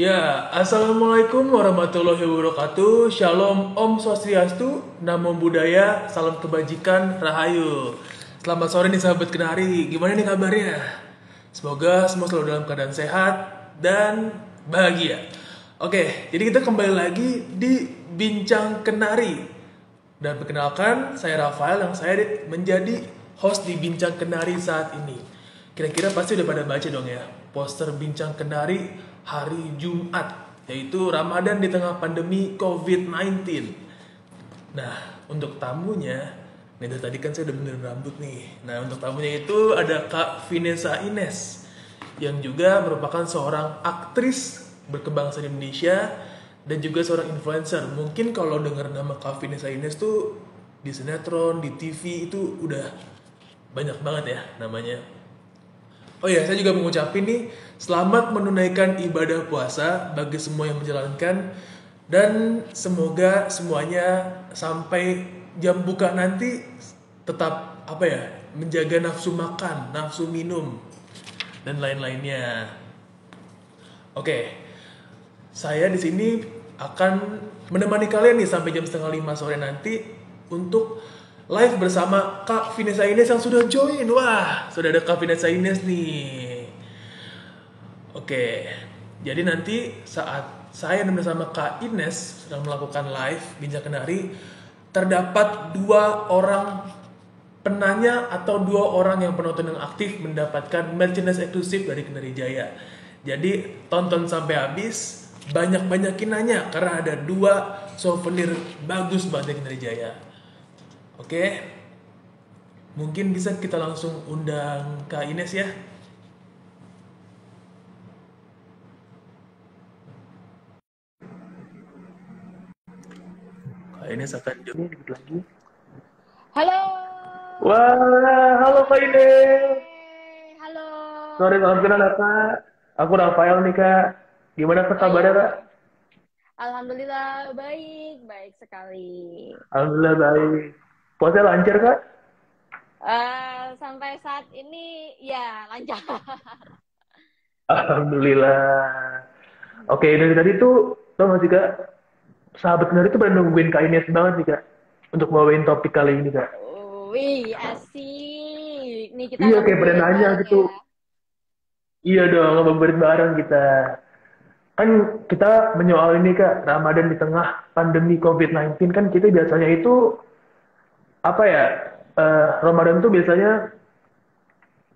Ya, Assalamualaikum warahmatullahi wabarakatuh. Shalom, Om Swastiastu, Namo Buddhaya, Salam Kebajikan, Rahayu. Selamat sore nih sahabat Kenari, gimana nih kabarnya? Semoga semua selalu dalam keadaan sehat dan bahagia. Oke, jadi kita kembali lagi di Bincang Kenari. Dan perkenalkan, saya Rafael yang saya menjadi host di Bincang Kenari saat ini. Kira-kira pasti udah pada baca dong ya, poster Bincang Kenari hari Jumat, yaitu Ramadan di tengah pandemi COVID-19. Nah, untuk tamunya, nih dari tadi kan saya udah benerin rambut nih. Nah, untuk tamunya itu ada Kak Vinesa Ines, yang juga merupakan seorang aktris berkebangsaan Indonesia dan juga seorang influencer. Mungkin kalau dengar nama Kak Vinesa Ines tuh di sinetron, di TV itu udah banyak banget ya namanya. Oh iya, saya juga mengucapin nih selamat menunaikan ibadah puasa bagi semua yang menjalankan, dan semoga semuanya sampai jam buka nanti tetap menjaga nafsu makan, nafsu minum dan lain-lainnya. Oke, saya di sini akan menemani kalian nih sampai jam setengah 5 sore nanti untuk live bersama Kak Vinesa Ines yang sudah join. Wah, sudah ada Kak Vinesa Ines nih. Oke, jadi nanti saat saya dan bersama Kak Ines sedang melakukan live Bincang Kenari, terdapat 2 orang penanya atau 2 orang yang penonton yang aktif mendapatkan merchandise eksklusif dari Kenari Jaya. Jadi tonton sampai habis, banyak-banyakin nanya karena ada 2 souvenir bagus banget dari Kenari Jaya. Oke, mungkin bisa kita langsung undang Kak Ines ya. Kak Ines akan join dikit lagi. Halo. Wah, halo Kak Ines. Halo. Sorry, salam kenal ya Kak. Aku Rafael nih Kak. Gimana Kak Oh iya, kabarnya Kak? oke. Alhamdulillah baik, baik sekali. Alhamdulillah baik. Puasa lancar Kak? Sampai saat ini ya lancar. Alhamdulillah. Oke, dari tadi tuh tau gak sih Kak, sahabat kenal itu pada nungguin Kak Ines banget nih Kak untuk bawain topik kali ini Kak. Wih, asik. Nih kita Iya, kayak pada ngabuburit nanya bareng gitu. ya. Iya dong, ngabuburit bareng kita. Kan kita menyoal ini Kak, Ramadan di tengah pandemi COVID-19, kan kita biasanya itu apa ya, Ramadan tuh biasanya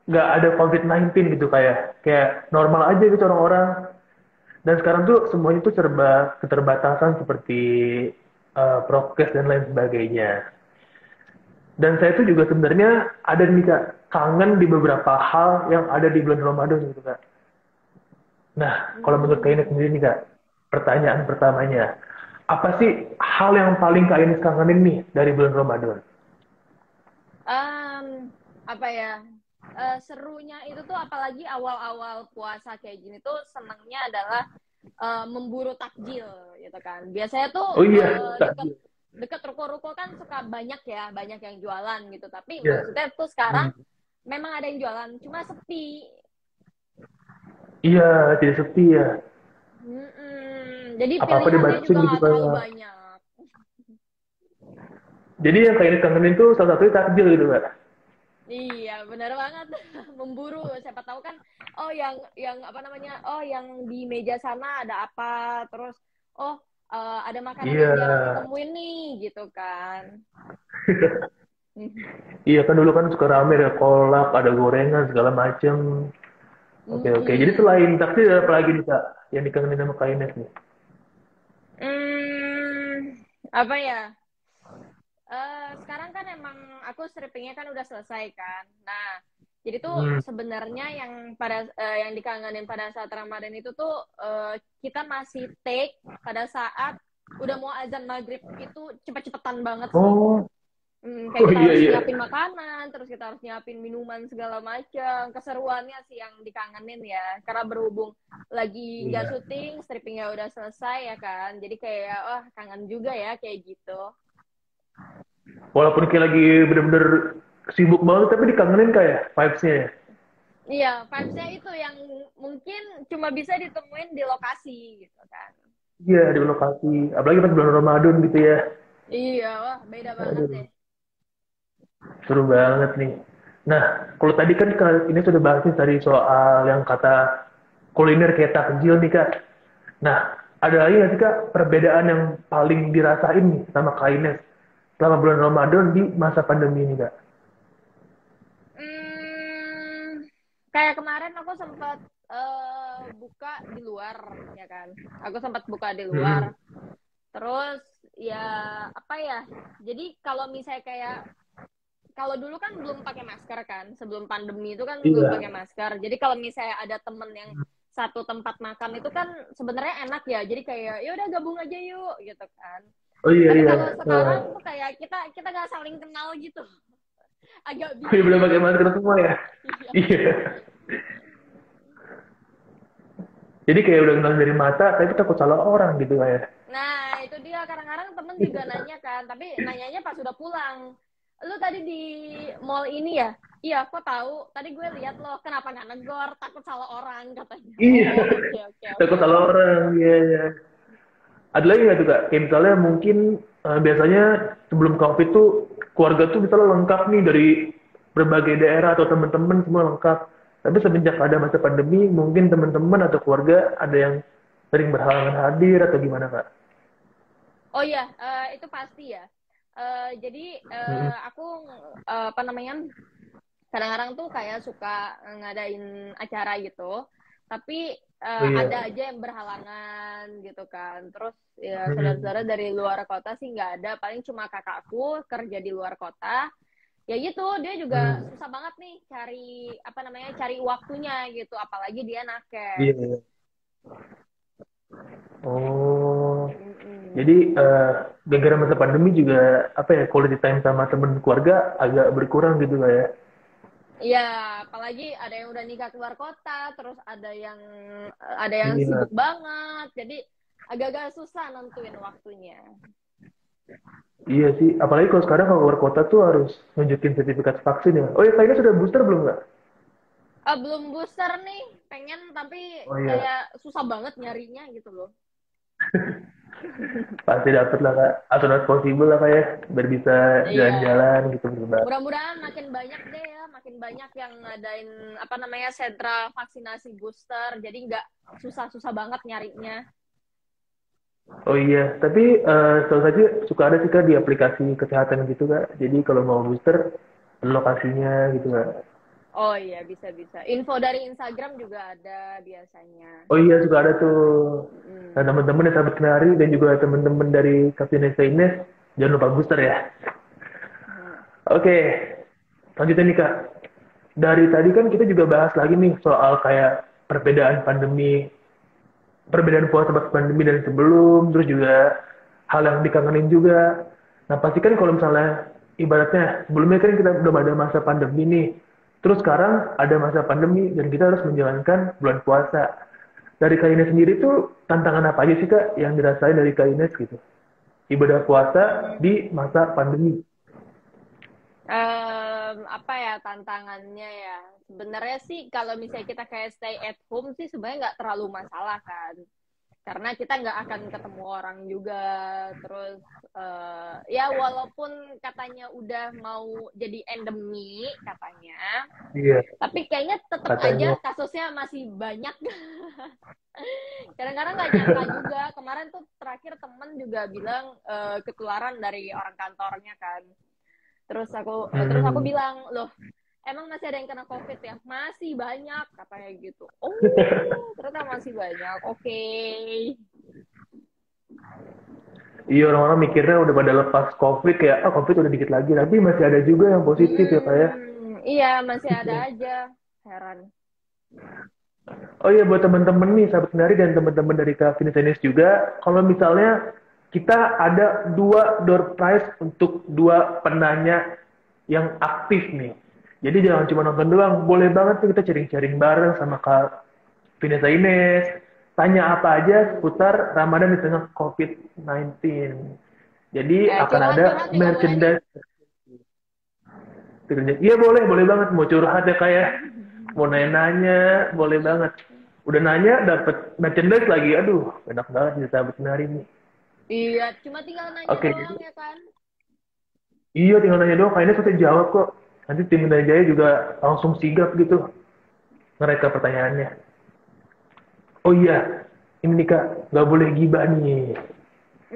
nggak ada COVID-19 gitu kayak normal aja gitu orang-orang. Dan sekarang tuh semuanya tuh serba keterbatasan seperti prokes dan lain sebagainya. Dan saya tuh juga sebenarnya ada nih Kak, kangen di beberapa hal yang ada di bulan Ramadan gitu Kak. Nah, kalau menurut Kak Ines Hmm. sendiri nih Kak, pertanyaan pertamanya, apa sih hal yang paling Kak Ines kangenin nih dari bulan Ramadan? Apa ya? Serunya itu tuh apalagi awal-awal puasa kayak gini tuh senangnya adalah memburu takjil gitu kan. Biasanya tuh Oh iya, deket takjil. deket ruko-ruko kan suka banyak ya, banyak yang jualan gitu. Tapi Iya. maksudnya tuh sekarang Hmm. memang ada yang jualan, cuma sepi. Iya, tidak sepi ya. Jadi Apa-apa pilihannya dibatasin juga gitu nggak terlalu kayak. banyak. Jadi yang Kak Ines kangenin tuh salah satunya takjil gitu Kak. Iya, benar banget. Memburu, siapa tahu kan, oh yang apa namanya? Oh, yang di meja sana ada apa? Terus, oh, ada makanan Iya. yang jarang ditemuin nih, gitu kan. Iya kan dulu kan suka rame ada kolak, ada gorengan segala macem. Oke oke. Jadi Mm-mm. selain takjil ada apa lagi nih Kak yang dikangenin sama Kak Ines nih? Apa ya? Sekarang kan emang aku strippingnya kan udah selesai kan. Nah, jadi tuh Hmm. sebenarnya yang dikangenin pada saat Ramadan itu tuh kita masih take pada saat udah mau azan maghrib itu cepet-cepetan banget sih. Oh, Kayak oh kita iya harus iya. nyiapin makanan, terus kita harus nyiapin minuman segala macam. Keseruannya sih yang dikangenin ya. Karena berhubung lagi nggak Iya. syuting, strippingnya udah selesai ya kan. Jadi kayak, wah kangen juga ya kayak gitu. Walaupun kayak lagi bener-bener sibuk banget tapi dikangenin kayak vibes-nya ya. Iya, vibes-nya itu yang mungkin cuma bisa ditemuin di lokasi gitu kan. Iya, di lokasi. Apalagi pas bulan Ramadan gitu ya. Iya, wah beda banget Aduh, deh. seru banget nih. Nah, kalau tadi kan ini sudah bahas nih tadi soal yang kata kuliner kayak takjil nih Kak. Nah, ada lagi nggak sih Kak perbedaan yang paling dirasain nih sama Kak Ines selama bulan Ramadan di masa pandemi ini Kak? Hmm, kayak kemarin aku sempat buka di luar, ya kan. Aku sempat buka di luar. Mm-mm. Terus ya apa ya? Jadi kalau misalnya kayak kalau dulu kan belum pakai masker kan, sebelum pandemi itu kan belum Iya. pakai masker. Jadi kalau misalnya ada temen yang satu tempat makan itu kan sebenarnya enak ya. Jadi kayak ya udah gabung aja yuk gitu kan. Oh iya Tapi iya. kalau Eh, sekarang tuh kayak kita kita nggak saling kenal gitu. Agak iya belum bingung. pakai masker semua ya. Iya. Iya. Jadi kayak udah kenal dari mata, tapi takut salah orang gitu kayak. Nah, itu dia kadang-kadang temen juga nanya kan, tapi nanyanya pas sudah pulang. Lu tadi di mall ini ya? Iya, kok tahu? Tadi gue lihat loh, kenapa nggak negor? Takut salah orang katanya. Iya. Oh, oke oke Takut oke. salah orang. Iya iya. Ada lagi nggak tuh kak? Kayak misalnya mungkin biasanya sebelum COVID tuh keluarga tuh misalnya lengkap nih dari berbagai daerah atau teman-teman semua lengkap. Tapi semenjak ada masa pandemi, mungkin teman-teman atau keluarga ada yang sering berhalangan hadir atau gimana kak? Oh iya, itu pasti ya. Jadi Mm-mm. aku apa namanya? Kadang-kadang tuh kayak suka ngadain acara gitu, tapi Oh ada iya. aja yang berhalangan gitu kan. Terus ya Mm-mm. saudara-saudara dari luar kota sih nggak ada, paling cuma kakakku kerja di luar kota. Ya gitu, dia juga Mm. susah banget nih cari apa namanya, cari waktunya gitu, apalagi dia Iya, nakes. iya. Oh, Mm-mm. jadi gara-gara masa pandemi juga apa ya quality time sama temen keluarga agak berkurang gitu kak ya? Iya, apalagi ada yang udah nikah keluar kota, terus ada yang Iya. sibuk banget, jadi agak-agak susah nentuin waktunya. Iya sih, apalagi kalau sekarang kalau keluar kota tuh harus nunjukin sertifikat vaksin ya. Oh iya, kayaknya sudah booster belum nggak? Belum booster nih, pengen tapi Oh iya, kayak susah banget nyarinya gitu loh. pasti dapet lah kak. As soon as possible lah kak ya, biar bisa Iya, jalan-jalan gitu berlebaran. mudah-mudahan makin banyak deh ya, makin banyak yang ngadain apa namanya sentra vaksinasi booster, jadi nggak susah-susah banget nyarinya. Oh iya, tapi setahu saja suka ada sih kak di aplikasi kesehatan gitu kak. Jadi kalau mau booster, lokasinya gitu kak. Oh iya, bisa-bisa. Info dari Instagram juga ada biasanya. Oh iya, suka ada tuh. Nah Mm-mm. teman-teman yang sahabat kenari dan juga teman-teman dari Kapten Ines, jangan lupa booster ya. Mm. Oke, lanjutin nih kak. Dari tadi kan kita juga bahas lagi nih soal kayak perbedaan puasa pas pandemi dan sebelum, terus juga hal yang dikangenin juga. Nah pasti kan kalau misalnya ibaratnya sebelumnya kan kita belum ada masa pandemi nih, terus sekarang ada masa pandemi dan kita harus menjalankan bulan puasa. Dari Kak Ines sendiri tuh tantangan apa aja sih Kak yang dirasain dari Kak Ines gitu? Ibadah puasa di masa pandemi. Apa ya tantangannya ya? Sebenarnya sih kalau misalnya kita kayak stay at home sih sebenarnya nggak terlalu masalah kan. Karena kita nggak akan ketemu orang juga. Terus ya walaupun katanya udah mau jadi endemi katanya, Iya, tapi kayaknya tetap katanya. aja kasusnya masih banyak. Kadang-kadang nggak nyangka juga. Kemarin tuh terakhir temen juga bilang ketularan dari orang kantornya kan. Terus aku Hmm. bilang, "Loh, emang masih ada yang kena COVID ya?" "Masih banyak," katanya gitu. Oh, ternyata masih banyak. Oke. Okay. Iya orang-orang mikirnya udah pada lepas COVID ya, ah COVID udah dikit lagi, tapi masih ada juga yang positif ya Kak ya. Iya, masih ada aja. Heran. Oh iya buat teman-teman nih sahabat sendiri dan teman-teman dari Kak Tenis juga, kalau misalnya kita ada dua door prize untuk dua penanya yang aktif nih. Jadi jangan cuma nonton doang, boleh banget nih kita sharing-sharing bareng sama Kak Vanessa Ines. Tanya apa aja seputar Ramadan di tengah COVID-19. Jadi akan ada Curhat-curhat juga boleh nih. merchandise. Iya boleh, boleh banget mau curhat ya Kak ya. mau nanya, boleh banget. Udah nanya, dapet merchandise lagi. Aduh, enak banget nih sahabat kenari nih. Iya, cuma tinggal nanya Oke, doang jadi ya kan. iya tinggal nanya doang. Kayaknya saya jawab kok. Nanti tim Indah Jaya juga langsung sigap gitu mereka pertanyaannya. Oh iya, ini nih Kak, nggak boleh gibah nih.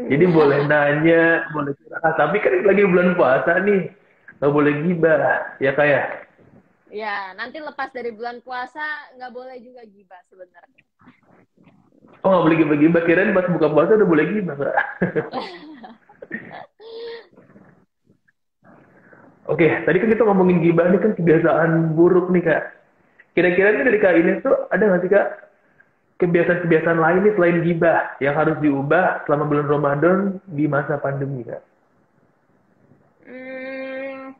Jadi boleh nanya, boleh curhat. Tapi kan lagi bulan puasa nih, nggak boleh gibah, ya Kak ya? Ya, nanti lepas dari bulan puasa nggak boleh juga gibah sebenarnya. Oh nggak boleh gibah-gibah, kirain pas buka puasa udah boleh gibah Kak. Oke, tadi kan kita ngomongin gibah nih kan kebiasaan buruk nih Kak. Kira-kira nih dari Kak Ines tuh ada nggak sih Kak kebiasaan-kebiasaan lain nih selain gibah yang harus diubah selama bulan Ramadan di masa pandemi Kak? Hmm,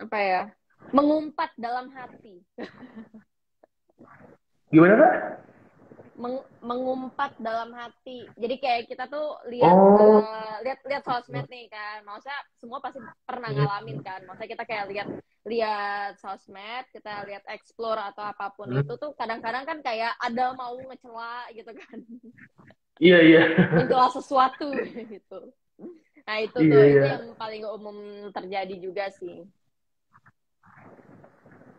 apa ya? Mengumpat dalam hati. Gimana Kak? Mengumpat dalam hati. Jadi kayak kita tuh lihat Oh, lihat sosmed nih kan. Maksudnya semua pasti pernah ngalamin kan. Maksudnya kita kayak lihat lihat sosmed, kita lihat explore atau apapun itu tuh kadang-kadang kan kayak ada mau ngecela gitu kan. iya iya, Mencela sesuatu gitu. Nah, itu iya tuh itu iya. yang paling umum terjadi juga sih.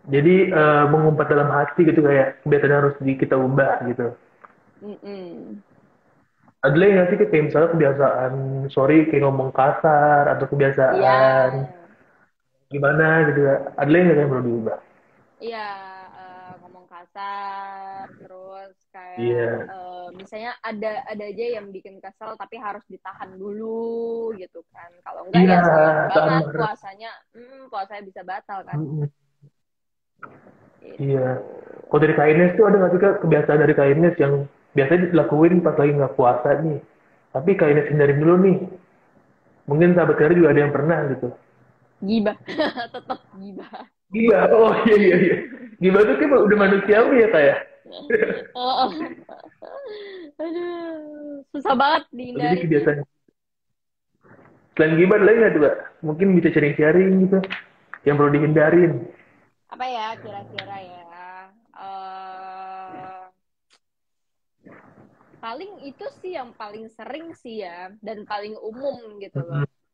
Jadi mengumpat dalam hati gitu kayak kebiasaan harus kita ubah gitu. Mm-mm. Ada lagi nggak sih kayak misalnya kebiasaan sorry kayak ngomong kasar atau Iya, kebiasaan gimana gitu ya. Ada lagi nggak yang perlu diubah? iya, ngomong kasar, terus kayak Iya, misalnya ada aja yang bikin kesel tapi harus ditahan dulu gitu kan. Kalau enggak iya ya sayang banget sama. puasanya bisa batal kan. Mm-mm. Iya. Itu. Kalau dari Kak Ines tuh ada nggak sih Kak kebiasaan dari Kak Ines yang biasanya dilakuin pas lagi nggak puasa nih. Tapi Kak Ines hindarin dulu nih. Mungkin sahabat karya juga ada yang pernah gitu. Gibah, tetap gibah. Iya, oh iya iya iya. Gimana tuh kayak udah manusiawi ya kayak. Aduh, susah banget Oh, jadi dihindarinnya. kebiasaan selain gibah ada lagi nggak tuh Kak? Mungkin bisa sharing-sharing gitu. Yang perlu dihindarin. Apa ya kira-kira ya? eh Paling itu sih yang paling sering sih ya dan paling umum gitu loh. Mm-mm.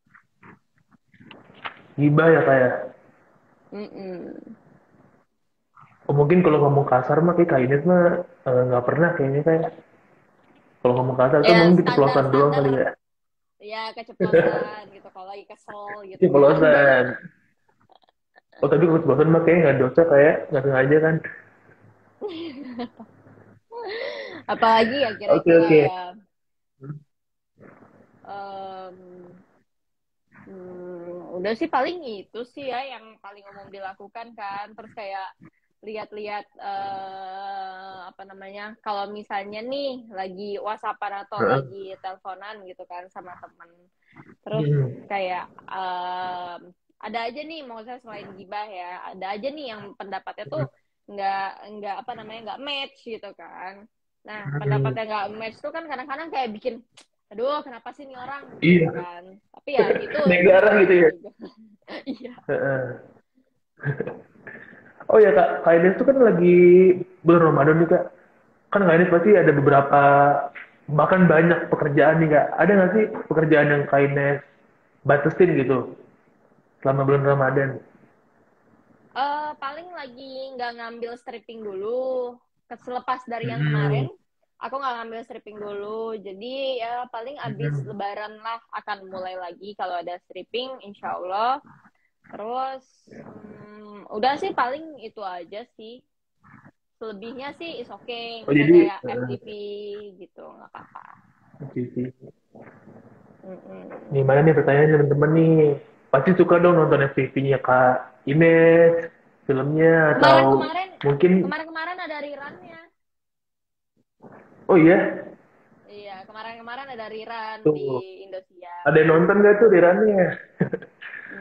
Gibah ya kayak. Mm-mm. Oh, mungkin kalau ngomong kasar mah kayak Kak Ines mah nggak pernah kayaknya kayak. Kalau ngomong kasar tuh Ya mungkin standar keceplosan doang kali standar ya. ya keceplosan gitu kalau lagi kesel gitu kan. Keceplosan. Oh tapi kalau keceplosan mah kayak nggak dosa kayak nggak sengaja kan. Apalagi ya Oke kira-kira oke. ya. Em, udah sih paling itu sih ya yang paling umum dilakukan kan. Terus kayak lihat-lihat apa namanya kalau misalnya nih lagi WhatsAppan atau Heeh. lagi teleponan gitu kan sama temen terus Hmm. kayak ada aja nih mau saya selain gibah ya ada aja nih yang pendapatnya tuh nggak apa namanya nggak match gitu kan nah Hmm. pendapatnya nggak match tuh kan kadang-kadang kayak bikin aduh kenapa sih nih orang gitu Iya. kan tapi ya itu Negara gitu namanya ya. juga iya. Heeh. Oh ya Kak, Kak Ines tuh kan lagi bulan Ramadan nih Kak. Kan Kak Ines pasti ada beberapa bahkan banyak pekerjaan nih Kak. Ada nggak sih pekerjaan yang Kak Ines batasin gitu selama bulan Ramadan? Paling lagi nggak ngambil stripping dulu. Selepas dari yang kemarin, Hmm. aku nggak ngambil stripping dulu. Jadi ya paling abis Hmm. lebaran lah akan mulai lagi kalau ada stripping, insya Allah. Terus udah sih paling itu aja sih. Selebihnya sih is okay. Oh Misalnya jadi kayak FTV gitu, nggak apa-apa. oke sih. Nih Mm-mm. mana nih pertanyaan teman-teman nih. Pasti suka dong nonton FTV-nya Kak Ines, filmnya atau Kemarin-kemarin, mungkin kemarin-kemarin ada rerunnya. oh iya Iya, kemarin-kemarin ada rerun di tuh Indosiar. ada yang nonton gak tuh di runnya?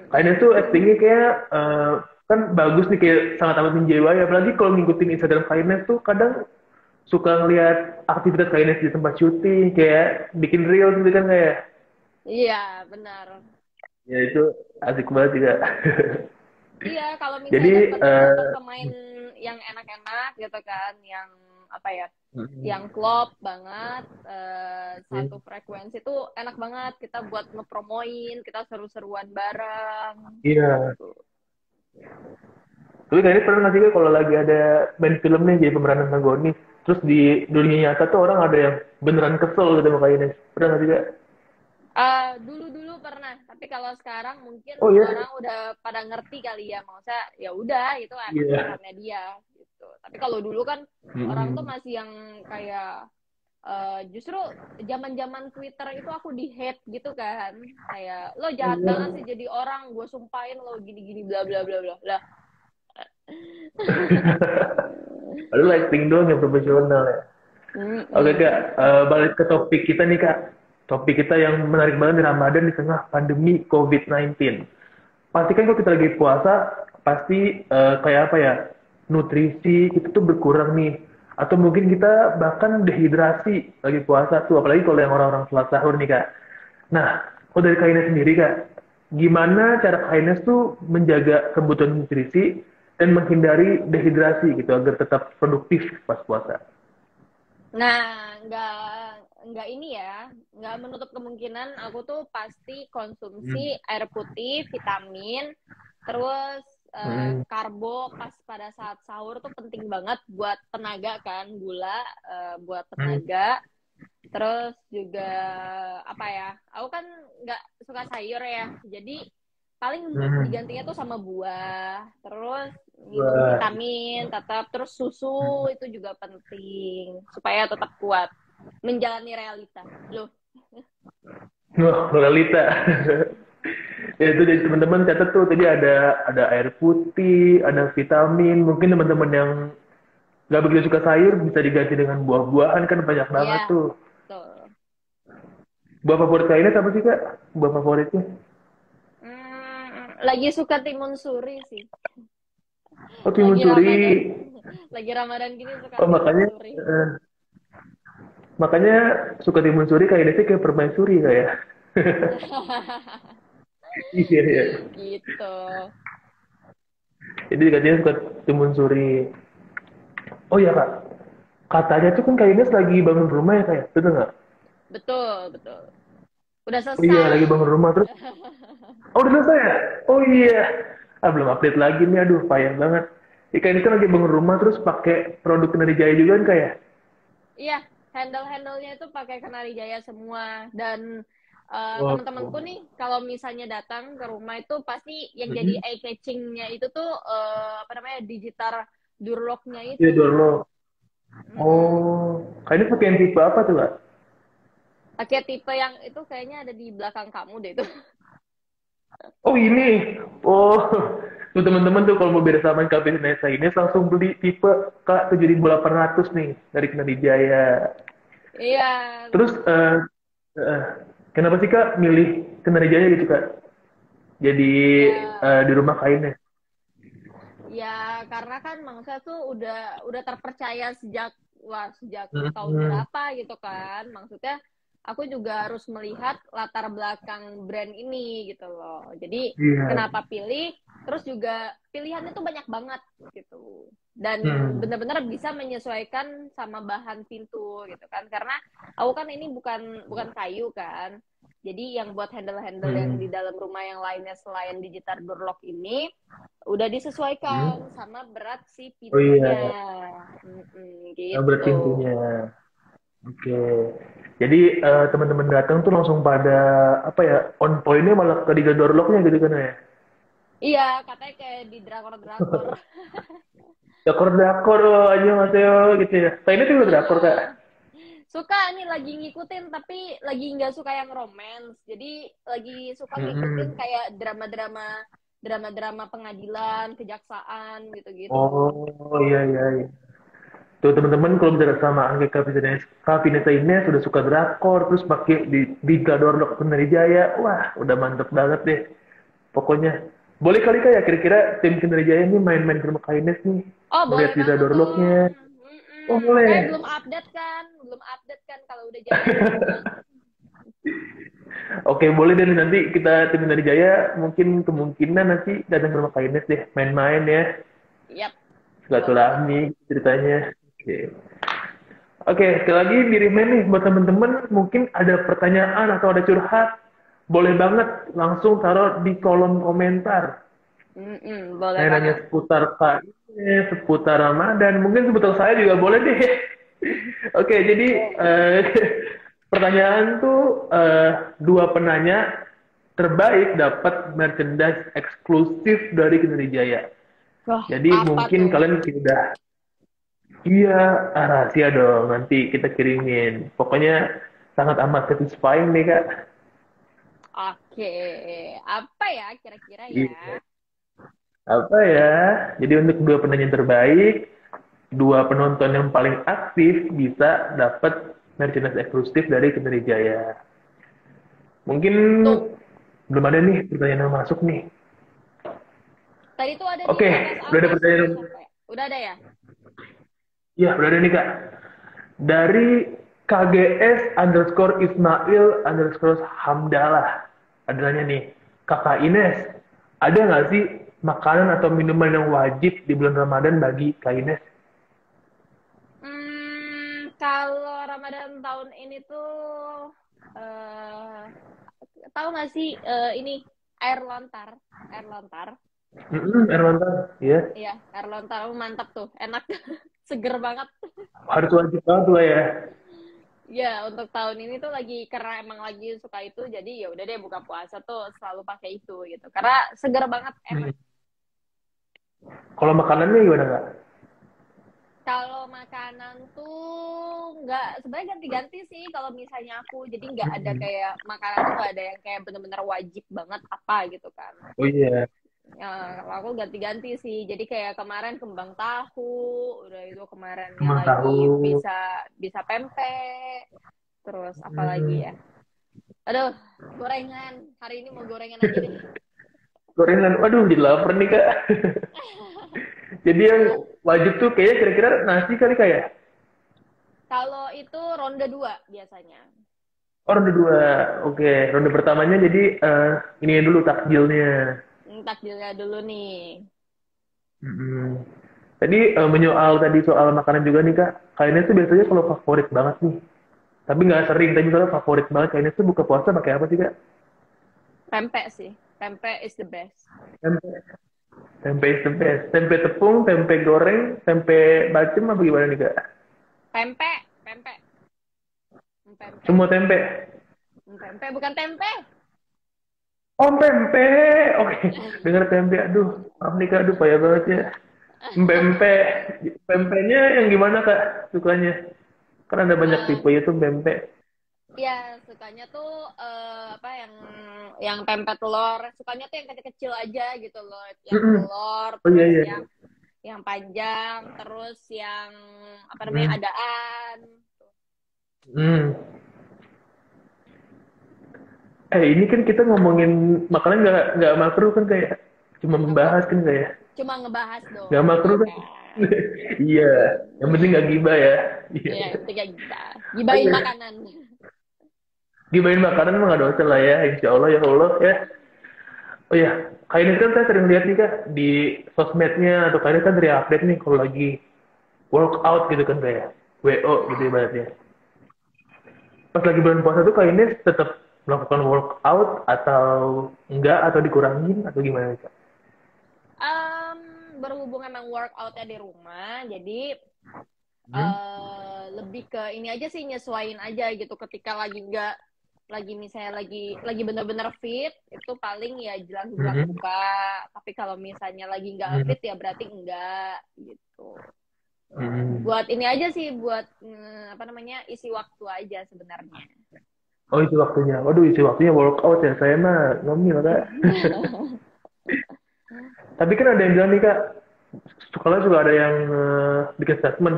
Kak Ines tuh Mm-mm. actingnya kayak kan bagus nih kayak sangat amat menjiwai apalagi kalau ngikutin Instagram Kak Ines tuh kadang suka ngeliat aktivitas Kak Ines di tempat syuting kayak bikin reel gitu kan kayak Iya, benar. ya itu asik banget juga. Iya, kalau misalnya Jadi dapat pemain yang enak-enak gitu kan, yang apa ya, Mm-mm. yang klop banget, Mm. satu frekuensi itu enak banget kita buat ngepromoin, kita seru-seruan bareng Iya. gitu. Tapi kayaknya pernah nggak sih Kak, kalau lagi ada main film nih jadi pemeran antagonis, terus di dunia nyata tuh orang ada yang beneran kesel gitu sama Kak Ines. Pernah nggak sih Kak? Dulu-dulu pernah, tapi kalau sekarang mungkin Oh iya? orang udah pada ngerti kali ya, maksudnya ya udah itu emang Iya. perannya dia gitu. Tapi kalau dulu kan orang tuh Mm-mm. masih yang kayak justru zaman-zaman Twitter itu aku di hate gitu kan, kayak lo Oh jahat banget sih iya. jadi orang, gue sumpahin lo gini-gini bla bla bla bla lah. Padahal lighting doang yang profesional ya. Oke Kak, Mm-mm. balik ke topik kita nih Kak. Topik kita yang menarik banget di Ramadan di tengah pandemi COVID-19. Pasti kan kalau kita lagi puasa, pasti kayak apa ya, nutrisi kita tuh berkurang nih. Atau mungkin kita bahkan dehidrasi lagi puasa tuh, apalagi kalau yang orang-orang sholat sahur nih Kak. Nah, kalau dari Kak Ines sendiri Kak, gimana cara Kak Ines tuh menjaga kebutuhan nutrisi dan menghindari dehidrasi gitu agar tetap produktif pas puasa? Nah, nggak ini ya, nggak menutup kemungkinan aku tuh pasti Hmm. konsumsi air putih, vitamin, terus Hmm. karbo pas pada saat sahur tuh penting banget buat tenaga kan, gula buat Hmm. tenaga. Terus juga apa ya? Aku kan nggak suka sayur ya, jadi paling Hmm. digantinya tuh sama buah. Terus minum Wah. vitamin, tetap terus susu itu juga penting supaya tetap kuat menjalani realita. Loh, Wah, realita. Ya itu jadi teman-teman catat tuh tadi ada air putih, ada vitamin. Mungkin teman-teman yang nggak begitu suka sayur bisa diganti dengan buah-buahan kan banyak banget iya, tuh. tuh. Buah favorit kayaknya apa sih Kak? Buah favoritnya? Lagi suka timun suri sih. Oh timun Lagi suri. Ramadan, lagi Ramadan gini suka Oh timun makanya suri. makanya suka timun suri kayaknya sih kayak permaisuri kayak. Iya iya. Gitu. Jadi katanya suka timun suri. Oh iya Kak, katanya tuh kan Kak Ines lagi bangun rumah ya kayak, betul nggak? Betul, betul. Udah Oh iya selesai. lagi bangun rumah terus. Oh udah selesai ya? Oh iya. Ah belum update lagi nih, aduh payah banget. Ika ini kan lagi bangun rumah terus pakai produk dari Jaya juga kan kayak. Iya, handle-handlenya itu pakai Kenari Jaya semua. Dan teman-temanku Wow. nih, kalau misalnya datang ke rumah itu pasti yang jadi Mm-mm. eye catchingnya itu tuh apa namanya digital durlocknya itu. Iya Dorlo. Mm-mm. Oh, Kak ini pakai yang tipe apa tuh kak? Pakai tipe yang itu kayaknya ada di belakang kamu deh itu. Oh ini. Oh, tuh teman-teman tuh kalau mau beda sama kabin Nesa ini langsung beli tipe K7800 nih dari Kenadi Jaya. Iya, Terus eh, kenapa sih kak milih Kenadi Jaya gitu kak? Jadi ya di rumah kainnya. ya karena kan Mangsa tuh udah terpercaya sejak tahun Hmm. berapa gitu kan. Maksudnya aku juga harus melihat latar belakang brand ini gitu loh. Jadi Iya. kenapa pilih? Terus juga pilihannya tuh banyak banget gitu. Dan Hmm. benar-benar bisa menyesuaikan sama bahan pintu gitu kan. Karena aku kan ini bukan bukan kayu kan. Jadi yang buat handle-handle yang Hmm. di dalam rumah yang lainnya selain digital door lock ini udah Hmm. disesuaikan sama berat si Oh pintunya. iya, yang berat Gitu. pintunya. Oke. Jadi teman-teman datang tuh langsung pada apa ya on pointnya malah ke Diga Dorloknya gitu kan ya. Iya, katanya kayak di drakor-drakor. Dakor-dakor oh, aja mas yo gitu ya. Saya ini juga drakor kak. Suka nih lagi ngikutin, tapi lagi nggak suka yang romance. Jadi lagi suka ngikutin Mm-mm. kayak drama-drama pengadilan, kejaksaan gitu-gitu. Oh iya iya iya. Tuh teman-teman kalau bicara sama Angga Kavinesa ini sudah suka drakor terus pakai di Diga Dorlok Penari Jaya. Wah udah mantep banget deh. Pokoknya boleh kali kak ya kira-kira tim Kinder Jaya ini main-main ke rumah Kak Ines nih. Oh, boleh Ngeliat Diga banget dong. Dorloknya. Oh Makanya boleh. belum update kan? Belum update kan kalau udah jadi bilang. Oke, boleh deh nanti kita tim dari Jaya mungkin kemungkinan nanti datang ke rumah Kak Ines deh, main-main ya. Yap. Boleh. silaturahmi ceritanya. Oke. Oke, sekali lagi dirimen nih buat temen-temen mungkin ada pertanyaan atau ada curhat, boleh banget langsung taruh di kolom komentar. Boleh Nanya-nanya banget. seputar Kak, seputar Ramadan, mungkin seputar saya juga boleh deh. Oke, jadi Boleh. eh, pertanyaan tuh dua penanya terbaik dapat merchandise eksklusif dari Kinerja Jaya. Wah, Jadi apa mungkin tuh? kalian udah, iya, rahasia dong, nanti kita kirimin. Pokoknya sangat amat satisfying nih Kak. Oke, apa ya kira-kira Iya. ya? Apa ya? Jadi untuk dua penanya terbaik, dua penonton yang paling aktif bisa dapat merchandise eksklusif dari Kinerja Jaya. Mungkin Tuh, belum ada nih pertanyaan yang masuk nih. tadi tuh ada di Oke, atas udah ada apa sih? pertanyaan. Siapa ya? Udah ada ya? Ya, udah ada nih Kak. Dari KGS underscore Ismail underscore Hamdalah. Ada nanya nih, Kakak Ines, ada nggak sih makanan atau minuman yang wajib di bulan Ramadan bagi Kak Ines? Kalau Ramadan tahun ini tuh eh tahu nggak sih ini air lontar, air lontar. Air mantap, ya. Iya, air lontar mantap tuh, enak, seger banget. Harus wajib banget lah ya. Ya, untuk tahun ini tuh lagi karena emang lagi suka itu, jadi ya udah deh buka puasa tuh selalu pakai itu gitu. Karena seger banget, enak. Hmm. Kalau makanannya gimana Kak? Kalau makanan tuh nggak sebenarnya ganti-ganti sih kalau misalnya aku, jadi nggak ada Hmm. kayak makanan tuh nggak ada yang kayak bener-bener wajib banget apa gitu kan. Oh iya, Ya, kalau aku ganti-ganti sih. Jadi kayak kemarin kembang tahu, udah itu kemarinnya emang lagi tahu. bisa bisa pempek, terus apa lagi Hmm. ya? Aduh, gorengan. Hari ini mau gorengan aja deh. Gorengan, waduh, jadi lapar nih Kak. Jadi yang wajib tuh kayaknya kira-kira nasi kali Kak ya? Kalau itu ronde 2 biasanya. Oh, ronde dua. Oke, ronde pertamanya jadi ini dulu takjilnya. Takjilnya dulu nih. Mm-mm. Tadi menyoal tadi soal makanan juga nih Kak. Kayaknya tuh biasanya kalau favorit banget nih. Tapi nggak sering, tapi kalau favorit banget kayaknya tuh buka puasa pakai apa sih Kak? Pempek sih. Pempek is the best. Tempe. Tempe is the best. Tempe tepung, tempe goreng, tempe bacem apa gimana nih Kak? Pempek, pempek, pempek, Semua tempe. pempek bukan tempe. Oh, tempe. Oke, dengar tempe. Aduh, maaf nih Kak. Aduh, payah banget ya. Pempek. Pempeknya yang gimana Kak sukanya? Kan ada banyak Eh, tipe ya tuh pempek. ya sukanya tuh apa yang pempek telur. Sukanya tuh yang kecil-kecil aja gitu loh. Yang Mm-mm. telur, Oh iya terus iya. yang panjang, terus yang apa namanya Hmm. adaan. Hmm. Ini kan kita ngomongin makanan nggak makro kan kayak cuma Apa? membahas kan kayak Cuma ngebahas nggak doang makro ya kan. kan. Iya, yang penting nggak gibah ya. Iya. Ya, yang penting kayak kita. Oh Gibain iya, makanan. gibahin makanan mah nggak dosa lah ya, insya Allah ya Allah ya. Oh iya, kayak ini kan saya sering lihat nih kak di sosmednya atau kayak ini kan dari update nih kalau lagi workout gitu kan kayak WO gitu Mm-mm. ibaratnya. Pas lagi bulan puasa tuh kayak ini tetap melakukan workout atau enggak atau dikurangin atau gimana kak? Em, Berhubung emang workoutnya di rumah, jadi Hmm? lebih ke ini aja sih nyesuain aja gitu. Ketika lagi nggak lagi misalnya lagi bener-bener fit itu paling ya jelang-jelang Hmm? buka. Tapi kalau misalnya lagi nggak Hmm? fit ya berarti enggak gitu. Hmm. Buat ini aja sih buat apa namanya isi waktu aja sebenarnya. Oh isi waktunya. Waduh isi waktunya workout ya. Saya mah ngemil kak. Tapi kan ada yang bilang nih kak, sekolah juga ada yang bikin statement,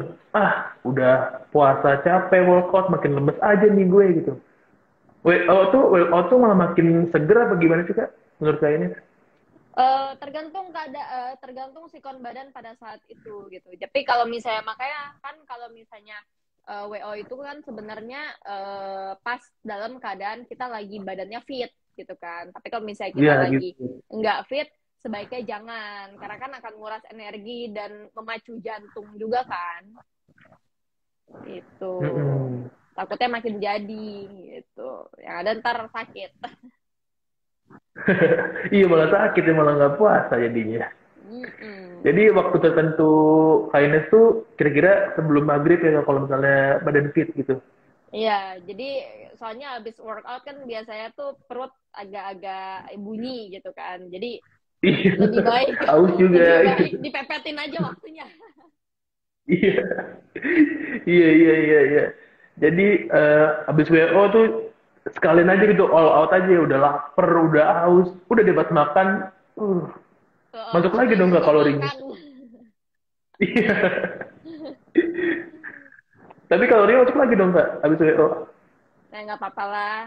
udah puasa capek workout makin lemes aja nih gue gitu. Workout tuh malah makin seger apa gimana sih kak? Menurut saya ini. Tergantung sikon badan pada saat itu gitu. Tapi kalau misalnya makanya kan kalau misalnya WO itu kan sebenarnya pas dalam keadaan kita lagi badannya fit gitu kan. Tapi kalau misalnya Iya kita lagi gitu. nggak fit, sebaiknya jangan, karena kan akan nguras energi dan memacu jantung juga kan. Itu Mm-mm. takutnya makin jadi gitu. Yang ada ntar sakit. Iya malah sakit ya malah nggak puasa jadinya. Mm-mm. Jadi waktu tertentu kindness tuh kira-kira sebelum maghrib ya kalau misalnya badan fit gitu. Iya, jadi soalnya habis workout kan biasanya tuh perut agak-agak bunyi gitu kan. Jadi Iya, lebih baik aus juga. lebih baik dipepetin aja waktunya. Iya, iya, iya, iya, iya. Jadi abis WO tuh sekalian aja gitu all out aja, udah lapar, udah haus, udah debat makan, uh, masuk lagi Namanya dong nggak juga kalorinya. makan. Iya. Tapi kalorinya masuk lagi dong kak, abis WO. Nah, nggak apa-apa lah.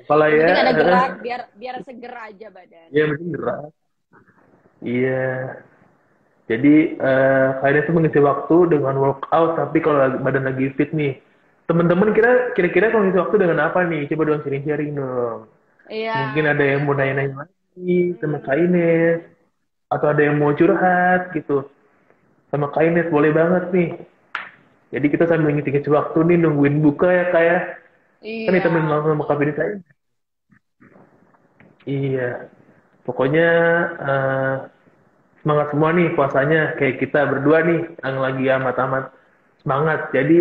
Apalah Yang ya, penting ada gerak biar biar seger aja badan. ya mungkin gerak. Iya. Jadi kalian itu mengisi waktu dengan workout, tapi kalau badan lagi fit nih, teman-teman kira-kira kalau ngisi waktu dengan apa nih? Coba dong sharing-sharing dong. Iya, Mungkin ada yang boleh mau tuh. nanya-nanya lagi sama Kak Hmm. Ines, atau ada yang mau curhat gitu sama Kak Ines, boleh banget nih. Jadi kita sambil ngisi-ngisi waktu nih nungguin buka ya Kak ya. Kan Iya, ditemenin langsung sama betul. Kak Ines aja. Iya, pokoknya eh, semangat semua nih puasanya. Kayak kita berdua nih yang lagi amat-amat semangat. Jadi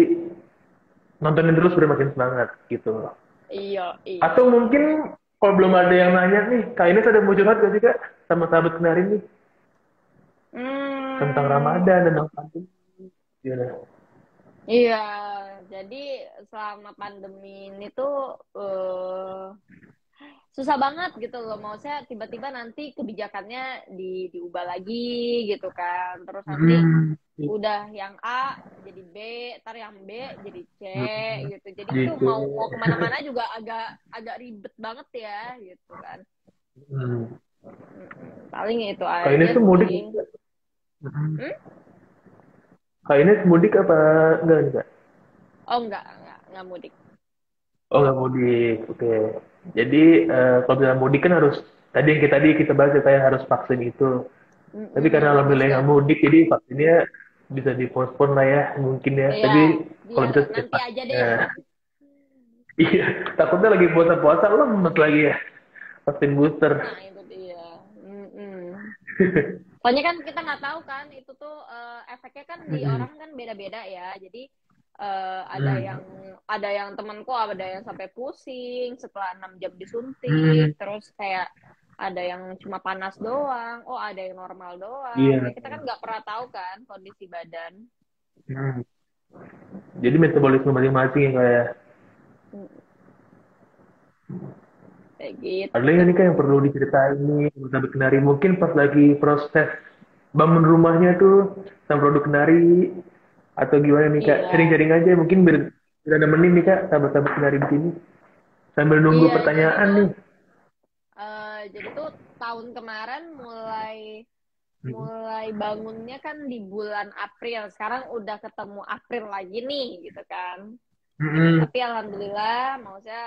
nontonin terus biar makin semangat gitu. Iya, iya. Atau mungkin kalau belum ada yang nanya nih, Kak Ines ada mau curhat gak sih Kak? Sama sahabat kemarin nih. Tentang Hmm, Ramadan, tentang pandemi. Gimana? iya. Jadi selama pandemi ini tuh susah banget gitu loh. Mau saya tiba-tiba nanti kebijakannya diubah lagi gitu kan. Terus nanti Hmm. udah yang A jadi B, ntar yang B jadi C Hmm. gitu. Jadi tuh Gitu. mau kemana-mana juga agak agak ribet banget ya gitu kan. Hmm. Paling itu Kak aja Ines tuh mudik. sih. Hmm. Hmm? Kak Ines mudik apa enggak nih Kak? Oh enggak mudik. Oh enggak mudik, oke. Jadi kalau misalnya mudik kan harus tadi kita bahas ya kayak harus vaksin itu. Tapi karena Mm-mm, alhamdulillah booster. nggak mudik, jadi vaksinnya bisa dipospon lah ya mungkin ya. Iya, Tapi kalau biar bisa nanti aja deh. secepatnya. Iya, takutnya lagi puasa-puasa lemes lagi ya vaksin booster. Nah, itu dia. Mm-mm. Soalnya kan kita nggak tahu kan, itu tuh efeknya kan di Hmm. orang kan beda-beda ya. Jadi ada Hmm. yang temanku ada yang sampai pusing setelah 6 jam disuntik, Hmm. terus kayak ada yang cuma panas doang, oh ada yang normal doang. Ya Iya. kita kan nggak pernah tahu kan kondisi badan. Hmm. Jadi metabolisme masing-masing ya kayak Mm, kayak gitu. ada lagi nggak nih kak yang perlu diceritain nih tentang kenari mungkin pas lagi proses bangun rumahnya tuh sama produk kenari atau gimana nih kak Iya, sharing-sharing aja mungkin biar nemenin nih kak sahabat-sahabat kenari di sini sambil nunggu iya. pertanyaan nih. Jadi tuh tahun kemarin mulai Hmm. mulai bangunnya kan di bulan April. Sekarang udah ketemu April lagi nih gitu kan. Hmm. Tapi alhamdulillah maksudnya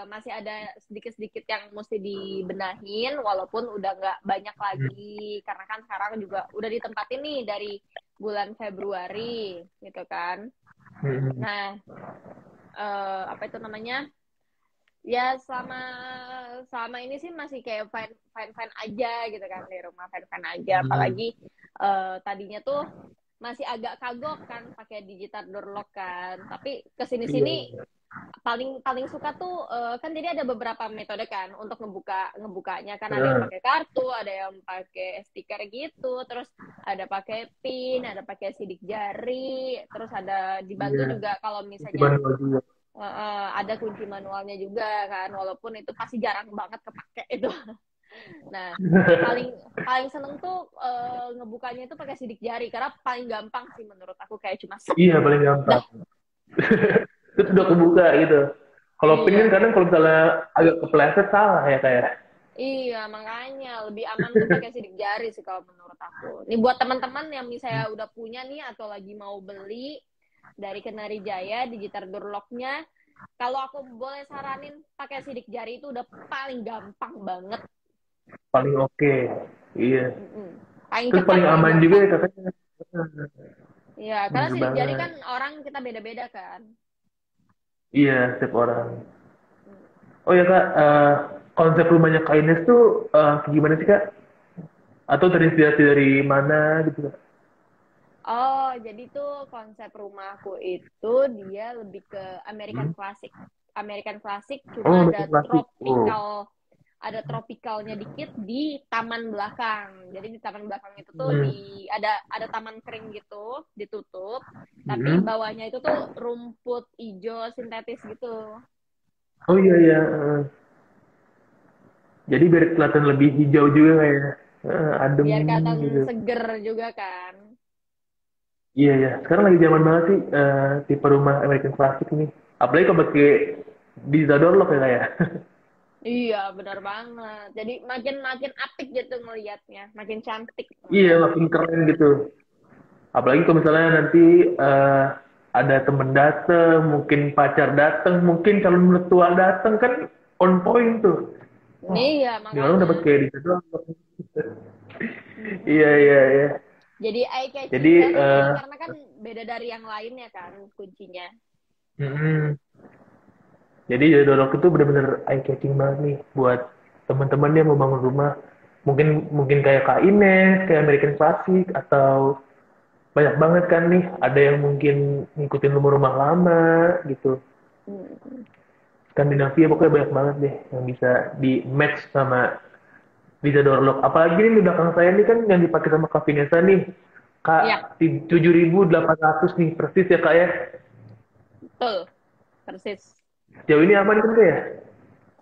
masih ada sedikit-sedikit yang mesti dibenahin walaupun udah nggak banyak lagi karena kan sekarang juga udah ditempatin nih dari bulan Februari gitu kan. Hmm. Nah, apa itu namanya? Ya selama selama ini sih masih kayak fine fine fine aja gitu kan di rumah fine fine aja Hmm. apalagi tadinya tuh masih agak kagok kan pakai digital door lock kan tapi kesini Iya. sini paling paling suka tuh kan jadi ada beberapa metode kan untuk ngebukanya kan ada yang Nah, pakai kartu ada yang pakai stiker gitu terus ada pakai pin ada pakai sidik jari terus ada dibantu iya. juga kalau Itu misalnya manual juga. ada kunci manualnya juga kan walaupun itu pasti jarang banget kepake itu. Nah, paling paling seneng tuh ngebukanya itu pakai sidik jari karena paling gampang sih menurut aku kayak cuma sep Iya paling dah. gampang. Itu sudah kebuka gitu. Kalau pin kan Iya. kadang kalau misalnya agak kepleset salah ya kayak. Iya, makanya lebih aman tuh pakai sidik jari sih kalau menurut aku. Ini buat teman-teman yang misalnya udah punya nih atau lagi mau beli dari Kenari Jaya digital door lock-nya, kalau aku boleh saranin pakai sidik jari itu udah paling gampang banget. paling oke. Iya. Mm-mm. Paling Terus cepat, paling paling aman juga gampang. ya katanya. Iya, karena Bener sidik jari kan banget. orang kita beda-beda kan. Iya, setiap orang. Mm. Oh ya Kak, konsep rumahnya Kak Ines tuh gimana sih Kak? Atau terinspirasi dari mana gitu Kak? Oh, jadi tuh konsep rumahku itu dia lebih ke American Hmm? Classic. American Classic cuma Oh, ada masih plastik. Oh. tropicalnya dikit di taman belakang. Jadi di taman belakang itu tuh Hmm. ada taman kering gitu, ditutup, tapi Hmm. bawahnya itu tuh rumput hijau sintetis gitu. Oh iya iya. Jadi biar kelihatan lebih hijau juga kayak adem Biar kelihatan gitu. seger juga kan. Iya ya. Sekarang lagi zaman banget sih tipe rumah American Classic ini. Apalagi kalau pakai Visa Doorlock ya kayak. Iya, benar banget. Jadi makin makin apik gitu ngelihatnya, makin cantik Iya, ngelihatnya. makin keren gitu. Apalagi kalau misalnya nanti ada temen dateng, mungkin pacar dateng, mungkin calon mertua dateng kan on point tuh. Wah, Iya, ini orang makanya. dapat kayak di situ. Iya, Mm-mm. iya, iya. Jadi eye Jadi, catching banget sih, karena kan beda dari yang lainnya kan kuncinya. mm-mm. Jadi Jodorok itu benar-benar eye catching banget nih buat teman-teman yang mau bangun rumah. Mungkin mungkin kayak Kak Ines, kayak American Classic atau banyak banget kan nih. Ada yang mungkin ngikutin rumah-rumah lama gitu. Mm. Skandinavia pokoknya banyak banget deh yang bisa di match sama Visa Doorlock. Apalagi ini di belakang saya nih kan yang dipakai sama Kak Vanessa nih. Iya, Kak 7.800 nih persis ya Kak ya. betul, persis. Jauh ini aman kan Kak ya?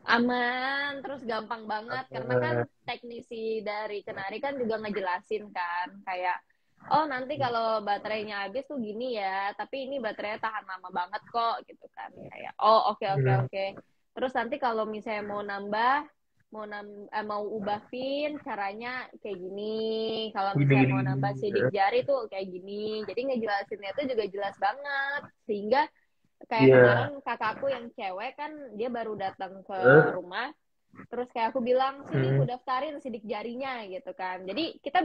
Aman, terus gampang banget karena kan Eh, teknisi dari Kenari kan juga ngejelasin kan kayak oh nanti kalau baterainya habis tuh gini ya, tapi ini baterainya tahan lama banget kok gitu kan. Kayak oh oke oke hmm, oke. Terus nanti kalau misalnya mau nambah mau ubah pin caranya kayak gini. Kalau misalnya mau gini-gini. nambah sidik jari tuh kayak gini. Jadi ngejelasinnya tuh juga jelas banget sehingga kayak Iya. kemarin kakakku yang cewek kan dia baru datang ke Eh, rumah terus kayak aku bilang sini hmm. aku daftarin sidik jarinya gitu kan jadi kita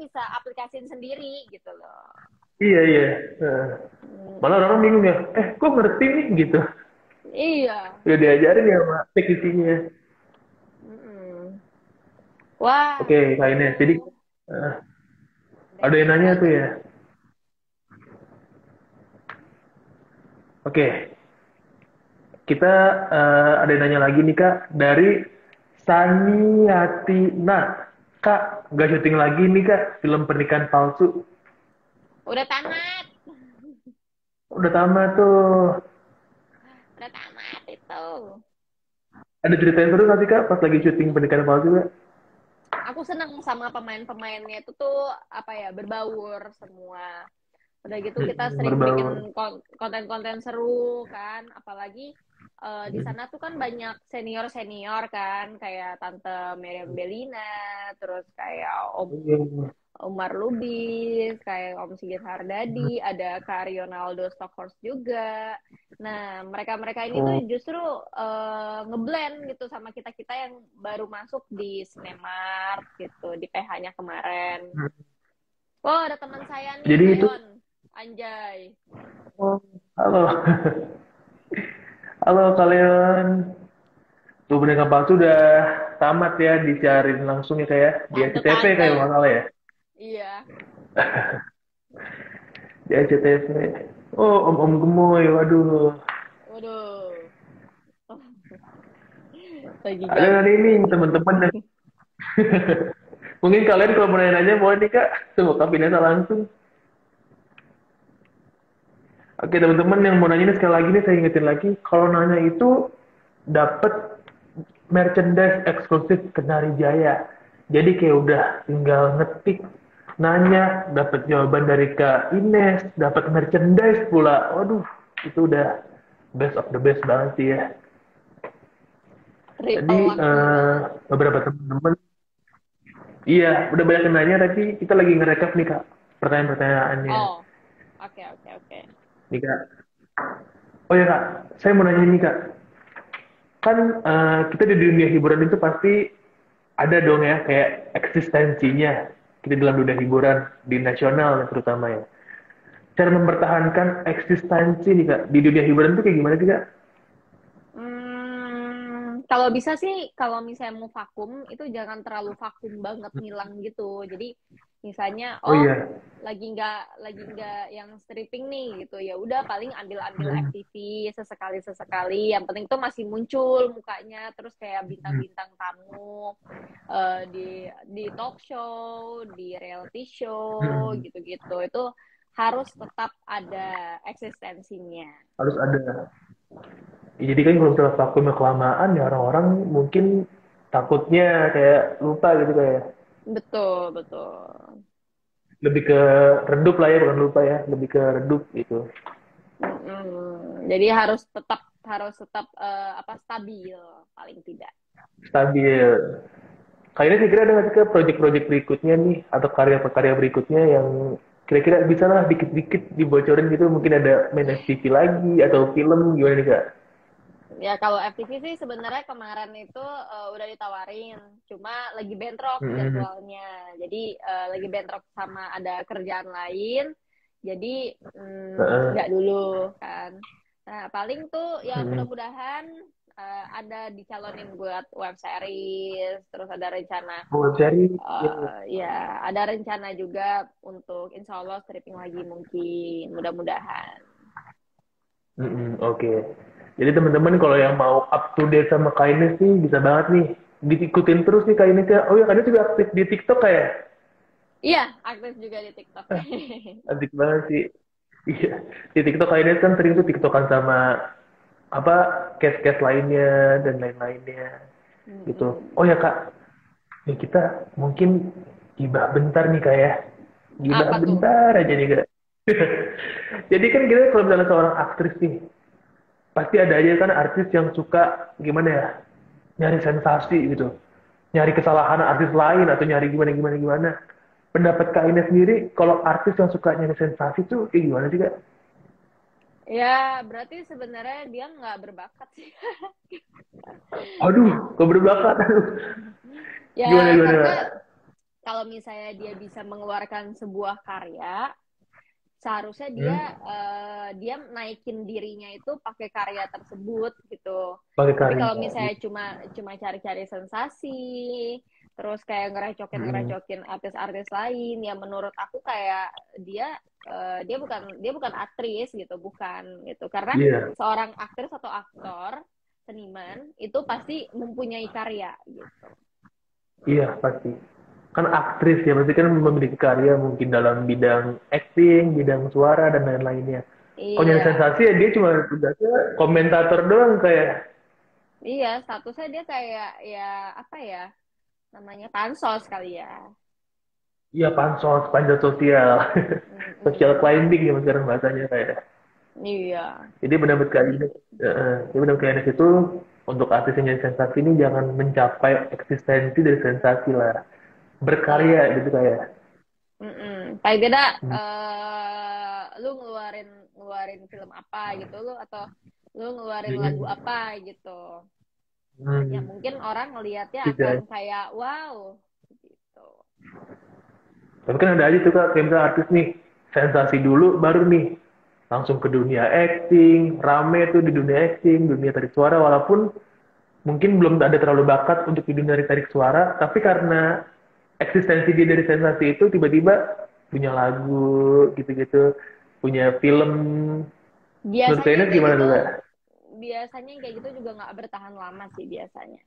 bisa aplikasiin sendiri gitu loh. Iya, iya. Eh, malah Mm-mm. orang bingung ya, kok ngerti nih gitu. Iya. Udah diajarin ya sama teknisinya. Mm-mm. Wah Oke, Kak itu Ines. Jadi eh, ada yang detail nanya tuh banget. ya. Oke, kita ada yang nanya lagi nih Kak. Dari Saniatina. Kak, nggak syuting lagi nih Kak, film Pernikahan Palsu. Udah tamat. Udah tamat tuh. Udah tamat itu. Ada cerita yang seru nggak sih Kak pas lagi syuting Pernikahan Palsu Kak? Aku seneng sama pemain-pemainnya itu tuh apa ya berbaur semua. Udah gitu kita sering bikin Berbaur. konten-konten seru kan, apalagi di sana tuh kan banyak senior-senior kan, kayak Tante Meriam Belina, terus kayak Om Iya. Umar Lubis, kayak Om Sigit Hardadi, ada Kak Rionaldo Stockhorst juga. Nah, mereka-mereka ini tuh Oh, justru ngeblend gitu sama kita-kita yang baru masuk di Sinemart gitu, di PH-nya kemarin. Oh, ada teman saya nih, jadi itu. Leon. Anjay. Oh, halo. Halo kalian. Tuh Pernikahan Palsu udah tamat ya, dicariin langsung ya kayak di SCTV Tante-tante. kayak kalau nggak salah ya. Iya. Di SCTV. Oh, Om-Om Gemoy, waduh. Waduh. Lagi Ada gak. nggak nih teman-teman yang mungkin kalian kalau mau nanya boleh nih kak, tunggu Kak Pinesa langsung. Oke teman-teman yang mau nanya ini sekali lagi nih saya ingetin lagi, kalau nanya itu dapat merchandise eksklusif Kenari Jaya. Jadi kayak udah tinggal ngetik, nanya, dapat jawaban dari Kak Ines, dapat merchandise pula. Waduh, itu udah best of the best banget sih ya. Jadi Triple lucky banget. beberapa teman-teman, iya udah banyak yang nanya tapi kita lagi ngerekap nih Kak pertanyaan-pertanyaannya. Oh, oke, oke, oke. Nih Kak, oh ya Kak, saya mau nanya nih Kak, kan kita di dunia hiburan itu pasti ada dong ya kayak eksistensinya kita dalam dunia hiburan di nasional terutama ya. Cara mempertahankan eksistensi nih kak di dunia hiburan itu kayak gimana sih kak? Kalau bisa sih, kalau misalnya mau vakum itu jangan terlalu vakum banget ngilang gitu. Jadi misalnya, Oh oh iya. lagi nggak yang stripping nih gitu, ya udah paling ambil-ambil Hmm. FTV sesekali-sesekali. Yang penting tuh masih muncul mukanya, terus kayak Hmm. bintang-bintang tamu di talk show, di reality show Hmm. gitu-gitu. Itu harus tetap ada eksistensinya. Harus ada. Ya, jadi kan kalau misalnya vakumnya kelamaan ya orang-orang mungkin takutnya kayak lupa gitu kayak Betul, betul. lebih ke redup lah ya bukan lupa ya lebih ke redup gitu. Jadi harus tetap apa stabil paling tidak. Stabil. Kayaknya kira-kira ada nggak sih ke proyek-proyek berikutnya nih atau karya-karya berikutnya yang kira-kira bisa lah dikit-dikit dibocorin gitu mungkin ada main FTV lagi atau film gimana nih kak? Ya kalau FTV sih sebenarnya kemarin itu udah ditawarin, cuma lagi bentrok Hmm. jadwalnya. Jadi lagi bentrok sama ada kerjaan lain. Jadi nggak Heeh. dulu kan. Nah paling tuh ya Hmm. mudah-mudahan ada dicalonin buat web series, terus ada rencana Oh, cari. ya ada rencana juga untuk insya Allah stripping lagi mungkin mudah-mudahan. Oke. Jadi teman-teman kalau yang mau up to date sama Kainis nih bisa banget nih diikutin terus nih Kainis ya. Oh ya Kainis juga aktif di TikTok kayak. Iya, aktif juga di TikTok. Asik banget sih. Iya. Di TikTok Kainis kan sering tuh TikTokan sama apa cast-cast lainnya dan lain-lainnya gitu. Mm-mm. Oh ya Kak, nih kita mungkin gibah bentar nih Kak ya. Gibah Apa tuh? bentar aja nih Kak. Jadi kan kita kalau misalnya seorang aktris nih, pasti ada aja kan artis yang suka gimana ya, nyari sensasi gitu. Nyari kesalahan artis lain atau nyari gimana gimana gimana. Pendapat Kak Ines sendiri, kalau artis yang suka nyari sensasi tuh kayak gimana sih Kak? Ya, berarti sebenarnya dia nggak berbakat sih. Aduh, kok berbakat. Aduh. Gimana Ya, gimana? karena Kak? kalau misalnya dia bisa mengeluarkan sebuah karya, seharusnya dia Hmm? dia naikin dirinya itu pakai karya tersebut gitu. Pakai Tapi karya. kalau misalnya cuma cuma cari-cari sensasi, terus kayak Hmm. ngerecokin artis-artis lain, ya menurut aku kayak dia dia bukan aktris gitu, bukan gitu. Karena Iya, seorang aktris atau aktor seniman itu pasti mempunyai karya gitu. iya pasti. Kan aktris ya, pasti kan memiliki karya mungkin dalam bidang acting, bidang suara dan lain-lainnya. Kalau nyari Iya, sensasi ya dia cuma tugasnya komentator doang kayak iya, statusnya dia kayak ya apa ya namanya pansos kali ya. iya pansos, panjat sosial, social Mm-mm. climbing ya sekarang bahasanya kayak. Iya. Jadi benar-benar kayak ini, jadi benar kayak ini itu untuk artis yang nyari sensasi ini jangan mencapai eksistensi dari sensasi lah, berkarya Iya. gitu kayak. Paling beda Hmm. lu ngeluarin ngeluarin film apa gitu lu atau lu ngeluarin lagu Hmm. apa gitu. Ya Hmm. mungkin orang ngelihatnya akan Gitu. kayak wow gitu. Tapi kan ada aja tuh kak, kayak misalnya artis nih, sensasi dulu baru nih langsung ke dunia acting, rame tuh di dunia acting, dunia tarik suara, walaupun mungkin belum ada terlalu bakat untuk di dunia tarik suara, tapi karena eksistensi dia dari sensasi itu tiba-tiba punya lagu gitu-gitu, punya film. Menurut Biasanya yang kayaknya kayak gimana gitu tuh kak? biasanya yang kayak gitu juga nggak bertahan lama sih biasanya.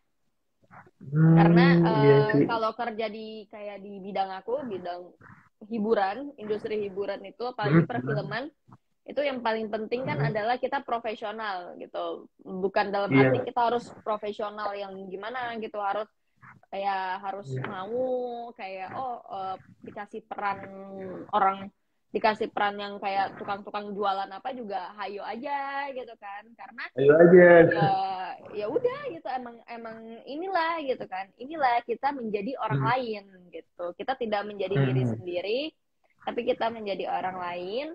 Karena Iya sih. kalau kerja di kayak di bidang aku, bidang hiburan, industri hiburan itu apalagi Hmm. perfilman, itu yang paling penting kan Hmm. adalah kita profesional gitu. Bukan dalam arti Iya. kita harus profesional yang gimana gitu, harus Iya. mau kayak dikasih peran orang dikasih peran yang kayak tukang-tukang jualan apa juga hayo aja gitu kan. Karena Ayo aja. ya ya udah gitu emang emang inilah gitu kan inilah kita menjadi orang Hmm. lain gitu kita tidak menjadi diri Hmm. sendiri tapi kita menjadi orang lain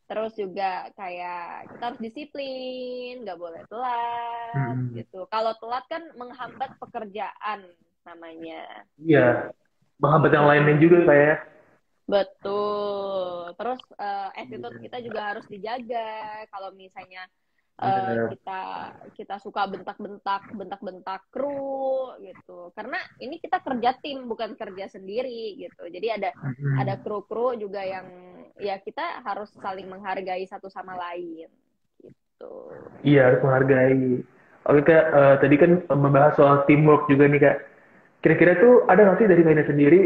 terus juga kayak kita harus disiplin nggak boleh telat Hmm. gitu kalau telat kan menghambat pekerjaan namanya. Iya, sahabat yang lainnya Mm-mm. juga kayak. Betul. Terus attitude kita juga harus dijaga. Kalau misalnya Bener. kita kita suka bentak-bentak kru gitu. Karena ini kita kerja tim bukan kerja sendiri gitu. Jadi ada Mm-mm. kru-kru juga yang ya kita harus saling menghargai satu sama lain gitu. Iya, harus menghargai. Oke Kak, tadi kan membahas soal teamwork juga nih Kak. Kira-kira tuh ada nggak sih dari Kak sendiri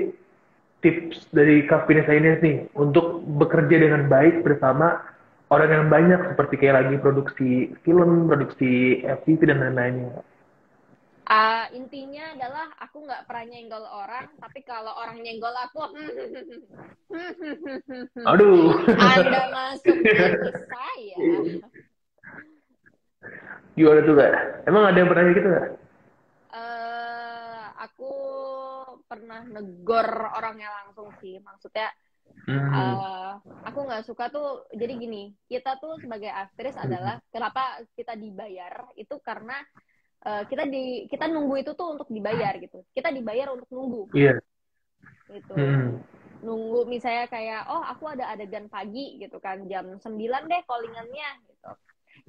tips dari Kak Fitness Ines nih untuk bekerja dengan baik bersama orang yang banyak seperti kayak lagi produksi film, produksi FTV dan lain-lainnya. Intinya adalah aku nggak pernah nyenggol orang, tapi kalau orang nyenggol aku, Aduh, Anda masuk tim saya. gimana tuh Kak? Emang ada yang pernah kayak gitu Kak? Aku pernah negor orangnya langsung sih. Maksudnya, Hmm. eh, aku nggak suka tuh. Jadi gini, kita tuh sebagai aktris adalah kenapa kita dibayar itu karena kita nunggu itu tuh untuk dibayar gitu. Kita dibayar untuk nunggu Iya. gitu. Hmm. Nunggu misalnya kayak oh aku ada adegan pagi gitu kan jam 9 deh callingannya gitu.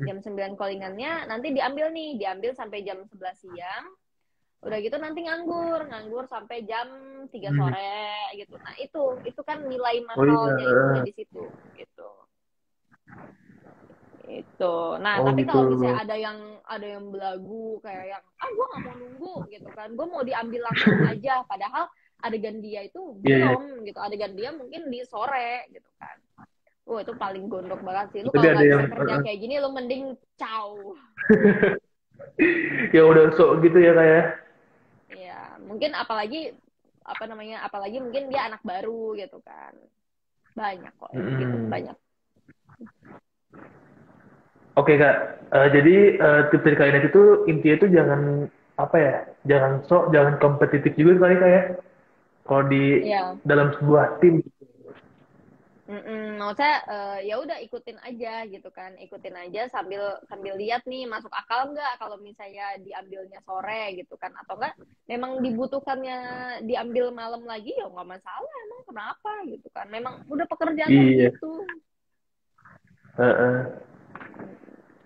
Jam 9 callingannya nanti diambil sampai jam 11 siang. Udah gitu nanti nganggur sampai jam 3 Hmm. sore gitu. Nah, itu kan nilai Oh iya. mahalnya itu udah di situ gitu. Itu. Nah, Oh tapi gitu. kalau misalnya ada yang belagu kayak yang gue nggak mau nunggu gitu kan. Gue mau diambil langsung aja padahal adegan dia itu Iya, iya. belum gitu. Adegan dia mungkin di sore gitu kan. Itu paling gondok banget sih. Lu Jadi kalau ada nggak yang bisa kerja kayak gini, lu mending ciao. yang udah sok gitu ya kayak. Ya, mungkin apalagi apa namanya? Apalagi mungkin dia anak baru gitu kan. Banyak kok yang begitu, banyak. Oke Kak, jadi tips dari Kak Ines itu intinya itu jangan apa ya, jangan sok, jangan kompetitif juga kali Kak ya. Kalau di Iya. dalam sebuah tim. Maksudnya ya udah ikutin aja gitu kan, ikutin aja sambil sambil lihat nih masuk akal nggak kalau misalnya diambilnya sore gitu kan, atau enggak memang dibutuhkannya diambil malam lagi ya nggak masalah, emang kenapa gitu kan, memang udah pekerjaannya Iya. begitu. Heeh.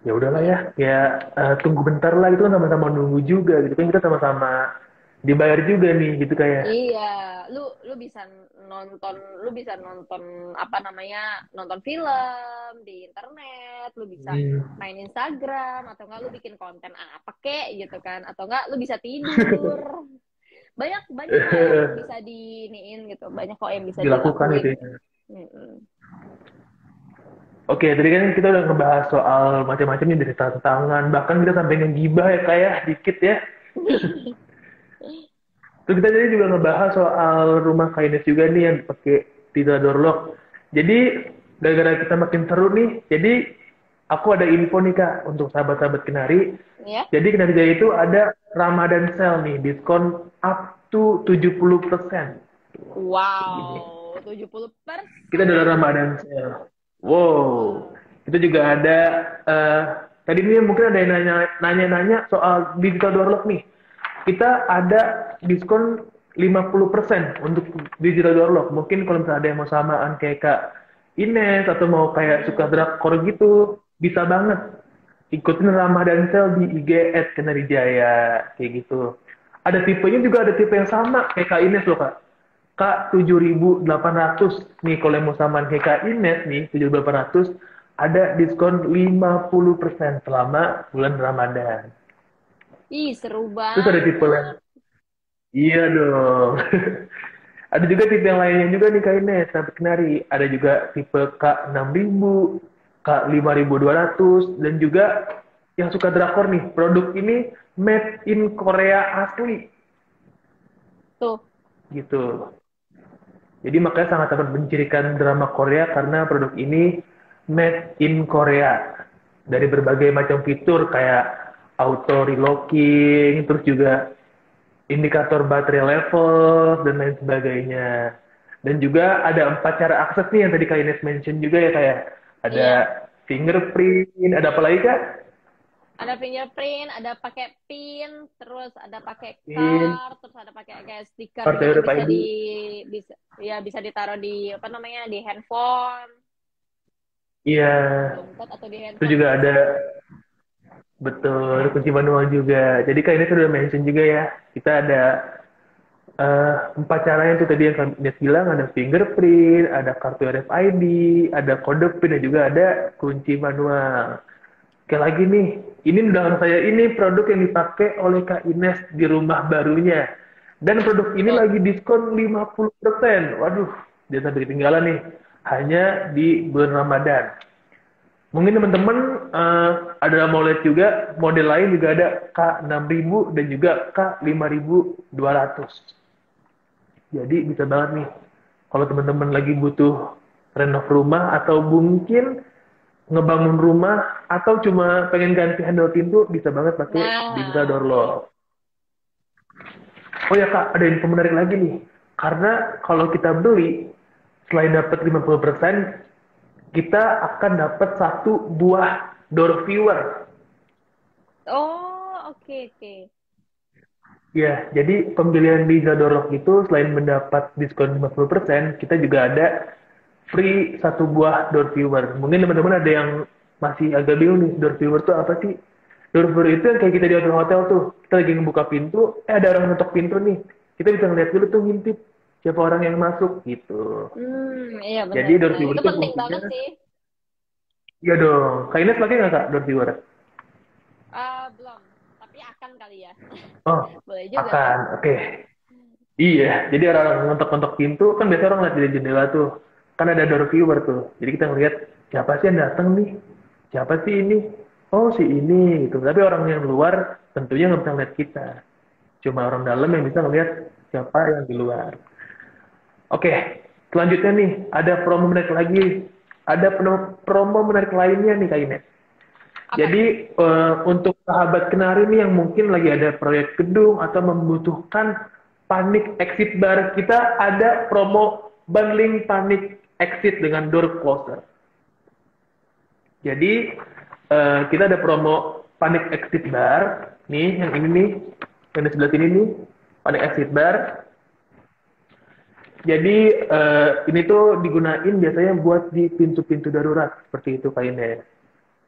Ya udahlah ya, Gitu. ya tunggu bentar lah itu kan sama-sama nunggu juga gitu kan kita sama-sama dibayar juga nih gitu kayak. Iya, lu lu bisa nonton, lu bisa nonton apa namanya, nonton film di internet, lu bisa Hmm. main Instagram, atau enggak lu bikin konten apa kek gitu kan, atau enggak lu bisa tidur. Banyak banyak kok yang bisa diniin gitu, banyak kok yang bisa Dilakukan dilakuin. gitu ya. Mm-mm. Oke, tadi kan kita udah ngebahas soal macam-macam nih dari tantangan, bahkan kita sampai ngegibah ya kayak dikit ya. Terus kita tadi juga ngebahas soal rumah kindness juga nih yang pakai Tita Dorlock. Jadi gara-gara kita makin seru nih, jadi aku ada info nih Kak untuk sahabat-sahabat Kenari. Ya, Jadi Kenari Jaya itu ada Ramadan sale nih, diskon up to 70%. Gini. wow, 70%. Kita ada Ramadan sale. Wow. Wow. Itu juga ada eh tadi nih mungkin ada yang nanya-nanya soal digital doorlock nih. Kita ada diskon 50% untuk digital doorlock. Mungkin kalau misalnya ada yang mau samaan kayak Kak Ines atau mau kayak suka Mm-mm. drakor gitu, bisa banget. Ikutin Ramadan Sale di IG @kenarijaya kayak gitu. Ada tipenya juga ada tipe yang sama kayak Kak Ines loh Kak. Kak 7.800 nih kalau yang mau samaan kayak Kak Ines nih 7.800 ada diskon 50% selama bulan Ramadan. Ih, seru Terus ada tipe yang banget. iya dong. Ada juga tipe yang lainnya juga nih Kak Ines, sampai kenari. Ada juga tipe K6.000, K5.200, dan juga yang suka drakor nih, produk ini made in Korea asli, Tuh. gitu. Jadi makanya sangat-sangat mencirikan drama Korea karena produk ini made in Korea. Dari berbagai macam fitur kayak auto relocking, terus juga indikator baterai level dan lain sebagainya. Dan juga ada 4 cara akses nih yang tadi Kak Ines mention juga ya kayak ada Iya. fingerprint, ada apa lagi Kak? Ada fingerprint, ada pakai pin, terus ada pakai Pin, card, terus ada pakai kayak stiker kartu gitu bisa RFID. bisa ya bisa ditaruh di apa namanya di handphone, Iya, di dompet atau di itu handphone juga gitu ada. sih. Betul, ada kunci manual juga. Jadi kayak ini sudah mention juga ya. Kita ada empat caranya itu tadi yang kami bilang, ada fingerprint, ada kartu RFID, ada kode PIN, dan juga ada kunci manual. Oke lagi nih, ini undangan saya ini produk yang dipakai oleh Kak Ines di rumah barunya. Dan produk ini Tuh. lagi diskon 50%. Waduh, dia sampai ketinggalan nih. Hanya di bulan Ramadan. Mungkin teman-teman ada mau lihat juga, model lain juga ada K6000 dan juga K5200. Jadi bisa banget nih, kalau teman-teman lagi butuh renov rumah atau mungkin ngebangun rumah atau cuma pengen ganti handle pintu, bisa banget pakai Digital Door Nah, Lock. Oh ya Kak, ada info menarik lagi nih. Karena kalau kita beli, selain dapat 50%, kita akan dapat satu buah door viewer. oh oke oke. Ya, jadi pembelian di Zadorok itu selain mendapat diskon 50%, kita juga ada free satu buah door viewer. Mungkin teman-teman ada yang masih agak bingung nih, door viewer itu apa sih? Door viewer itu yang kayak kita di hotel-hotel tuh. Kita lagi ngebuka pintu, ada orang ngetok pintu nih. Kita bisa ngeliat dulu tuh ngintip siapa orang yang masuk gitu. Iya Jadi door benar-benar. viewer Itu itu penting fungsinya, banget sih. iya dong. Kak Ines pakai nggak Kak door viewer? Belum, tapi akan kali ya. Oh, Boleh juga tuh. akan. Oke. Iya, jadi orang ngetok-ngetok pintu kan biasa orang lihat dari jendela tuh, kan ada door viewer tuh. Jadi kita ngeliat siapa sih yang datang nih, siapa sih ini, oh si ini gitu. Tapi orang yang luar tentunya nggak bisa ngeliat kita, cuma orang dalam yang bisa ngeliat siapa yang di luar. Oke, selanjutnya nih ada promo menarik lagi, ada promo menarik lainnya nih Kak Ines. Apa Jadi tuh? untuk sahabat kenari nih yang mungkin lagi ada proyek gedung atau membutuhkan panik exit bar, kita ada promo bundling panik exit dengan door closer. Jadi kita ada promo panik exit bar, nih yang ini nih, yang di sebelah sini nih, panik exit bar. Jadi ini tuh digunain biasanya buat di pintu-pintu darurat seperti itu kayaknya.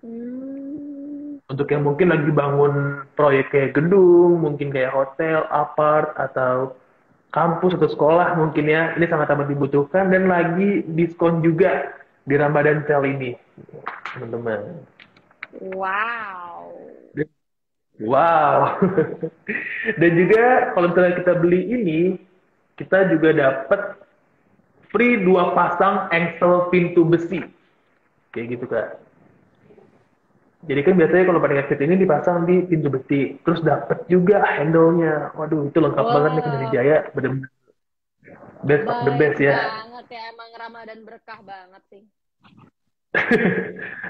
Hmm, Untuk yang mungkin lagi bangun proyek kayak gedung, mungkin kayak hotel, apart, atau kampus atau sekolah mungkin ya, ini sangat amat dibutuhkan dan lagi diskon juga di Ramadan sale ini, teman-teman. wow. Wow. Dan juga kalau misalnya kita beli ini, kita juga dapat free 2 pasang engsel pintu besi. Kayak gitu, Kak. Jadi kan biasanya kalau pakai headset ini dipasang di pintu besi, terus dapat juga handle-nya. Waduh, itu lengkap banget nih dari Wah, Jaya, bener-bener best of the baik best ya. banget ya. Emang Ramadan berkah banget sih.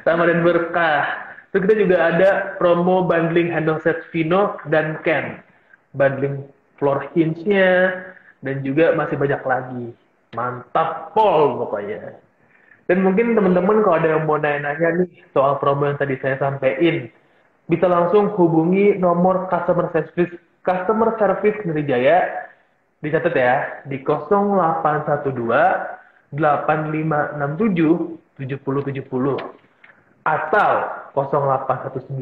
Sama dan berkah. Terus kita juga ada promo bundling handle set Vino dan Ken. Bundling floor hinge-nya, dan juga masih banyak lagi. Mantap pol pokoknya. Dan mungkin teman-teman kalau ada yang mau nanya-nanya nih soal promo yang tadi saya sampaikan, bisa langsung hubungi nomor customer service Ngerijaya, dicatat ya, di 0812 8567 7070 atau 0819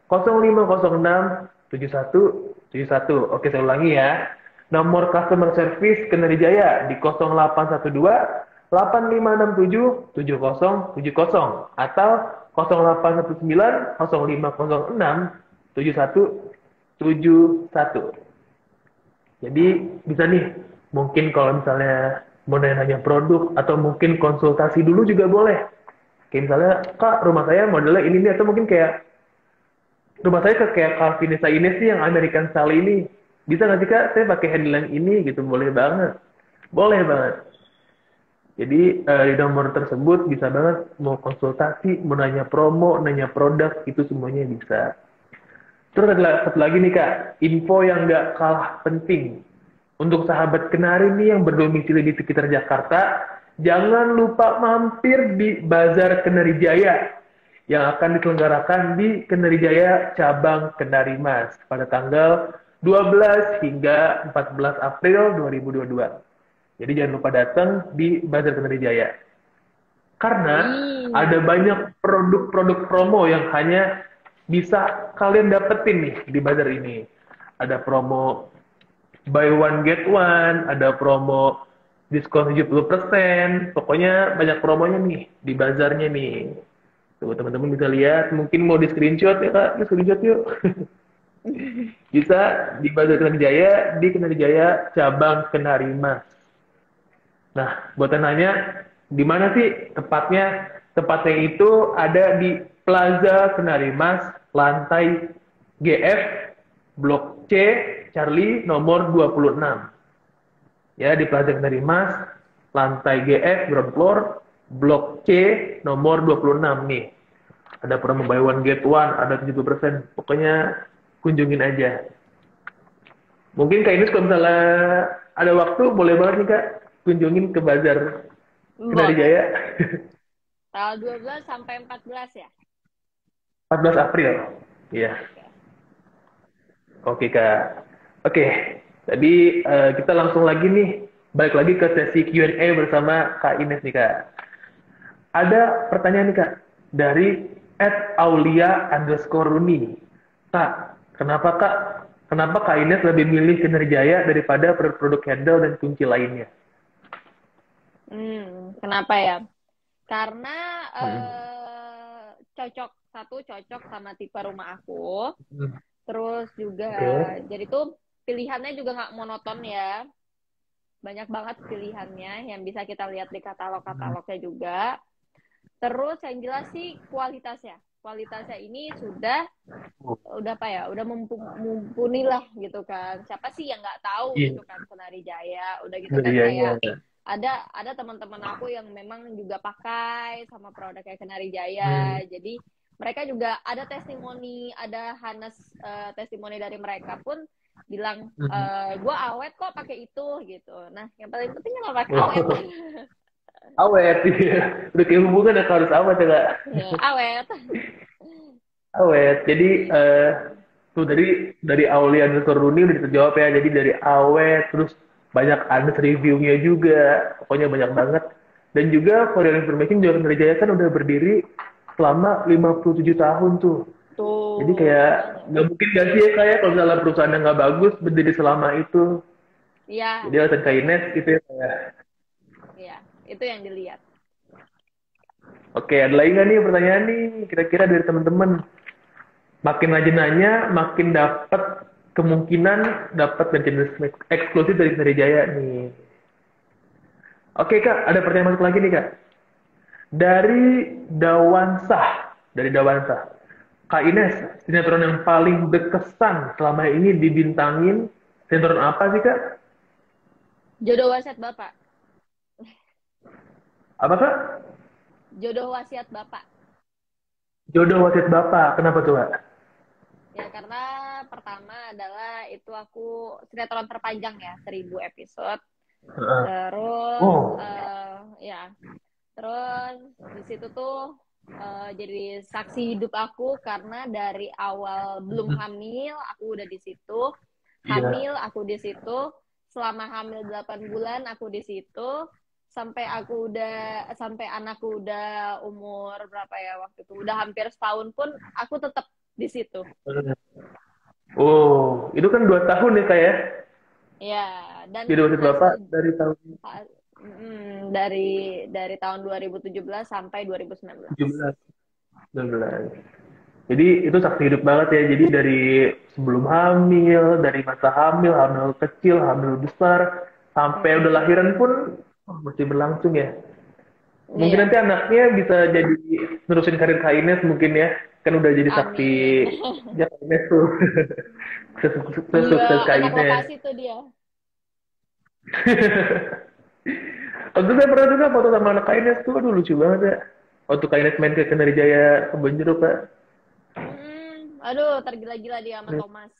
0506 7171. Oke, saya ulangi ya. Nomor customer service Kenerijaya di 0812 8567 7070 atau 0819 0506 7171. Jadi bisa nih, mungkin kalau misalnya mau nanya produk atau mungkin konsultasi dulu juga boleh. Kayak misalnya, Kak, rumah saya modelnya ini nih, atau mungkin kayak rumah saya kayak Calvinista ini sih yang American style ini. Bisa nggak sih Kak, saya pakai handle yang ini gitu, boleh banget. Boleh banget. Jadi di nomor tersebut bisa banget mau konsultasi, mau nanya promo, nanya produk, itu semuanya bisa. Terus ada satu lagi nih Kak, info yang nggak kalah penting. Untuk sahabat Kenari nih yang berdomisili di sekitar Jakarta, jangan lupa mampir di Bazar Kenari Jaya. yang akan diselenggarakan di Kendari Jaya cabang Kendari Mas pada tanggal 12 hingga 14 April 2022. Jadi jangan lupa datang di Bazar Kendari Jaya. Karena Wih. ada banyak produk-produk promo yang hanya bisa kalian dapetin nih di bazar ini. Ada promo buy one get one, ada promo diskon 70%. Pokoknya banyak promonya nih di bazarnya nih. Tuh teman-teman bisa lihat, mungkin mau di screenshot ya Kak, di screenshot yuk. Bisa di Bazar Kendari Jaya, di Kendari Jaya cabang Kendari Mas. Nah, buat yang nanya, di mana sih tepatnya? Tepatnya itu ada di Plaza Kendari Mas, lantai GF, Blok C, Charlie, nomor 26. Ya, di Plaza Kendari Mas, lantai GF, ground floor, Blok C, nomor 26 nih. Ada promo buy one get one, ada 70%. Pokoknya kunjungin aja. Mungkin Kak Ines kalau misalnya ada waktu, boleh banget nih Kak, kunjungin ke Bazar Kendari Boleh. Jaya. Tanggal 12 sampai 14 ya? 14 April. Iya. Oke. Oke Kak. Oke, tadi kita langsung lagi nih, balik lagi ke sesi Q&A bersama Kak Ines nih Kak. Ada pertanyaan nih Kak, dari @aulia_runi. Kak, kenapa Kak Ines lebih milih Kinerjaya daripada produk handle dan kunci lainnya? Kenapa ya? Karena Hmm. cocok sama tipe rumah aku. Hmm. Terus juga Oke. jadi tuh pilihannya juga nggak monoton ya. Banyak banget pilihannya yang bisa kita lihat di katalog-katalognya juga. Terus yang jelas sih kualitasnya. Kualitasnya ini udah apa ya? Udah mumpuni lah gitu kan. Siapa sih yang nggak tahu Iya, gitu kan Sonari Jaya. Udah gitu kan Kinerjaya. kayak ada teman-teman aku yang memang juga pakai sama produk kayak Kenari Hmm. Jaya. Jadi mereka juga ada testimoni, ada Hanes testimoni dari mereka pun bilang Hmm. gue awet kok pakai itu gitu. Nah, yang paling penting nggak pakai awet. Oh, awet. Iya. Udah kayak hubungan ya harus awet ya Kak. Ya, awet. Awet. Jadi tuh dari Aulia dan Runi udah terjawab ya. Jadi dari awet terus banyak ada reviewnya juga. Pokoknya banyak banget. Dan juga for your information Jawa Jaya kan udah berdiri selama 57 tahun tuh. Jadi Tuh, kayak makanya. nggak mungkin gak sih ya kayak kalau misalnya perusahaan nggak bagus berdiri selama itu. Jadi Iya, alasan Kak Ines gitu ya. Kayak. iya, itu yang dilihat. Oke, ada lagi nggak nih pertanyaan nih kira-kira dari teman-teman? Makin rajin nanya, makin dapat kemungkinan dapat merchandise eksklusif dari Jaya nih. Oke Kak, ada pertanyaan masuk lagi nih Kak. Dari Dawansah. Kak Ines, sinetron yang paling berkesan selama ini dibintangin sinetron apa sih Kak? Jodoh wasiat Bapak. Apa Kak? Jodoh wasiat Bapak. Jodoh Wasit Bapak. Kenapa tuh Kak? Ya, karena pertama adalah itu aku sinetron terpanjang ya, 1.000 episode. Heeh. Terus, Oh, ya, terus di situ tuh jadi saksi hidup aku karena dari awal belum hamil aku udah di situ, iya. hamil aku di situ, selama hamil 8 bulan aku di situ, sampai anakku udah umur berapa ya waktu itu, udah hampir setahun pun aku tetap di situ. Oh, itu kan 2 tahun ya Kak ya? Ya, dan Jadi Wasit Bapak hasil dari tahun dari tahun 2017 sampai 2019. 17. 19. Jadi itu saksi hidup banget ya. Jadi dari sebelum hamil, dari masa hamil, hamil kecil, hamil besar, sampai udah Mm-mm. lahiran pun masih berlangsung ya. Mungkin Iya, nanti anaknya bisa jadi nerusin karir Kak Ines mungkin ya. Kan udah jadi saksi amin. ya Kak Ines tuh. Iya, Sukses Kak anak Ines. lokasi tuh dia. Waktu saya pernah juga foto sama anak Kak Ines tuh, aduh lucu banget ya. Waktu Kak Ines main ke Kendari Jaya Kebon Jeruk Kak. Aduh, tergila-gila dia sama Thomas.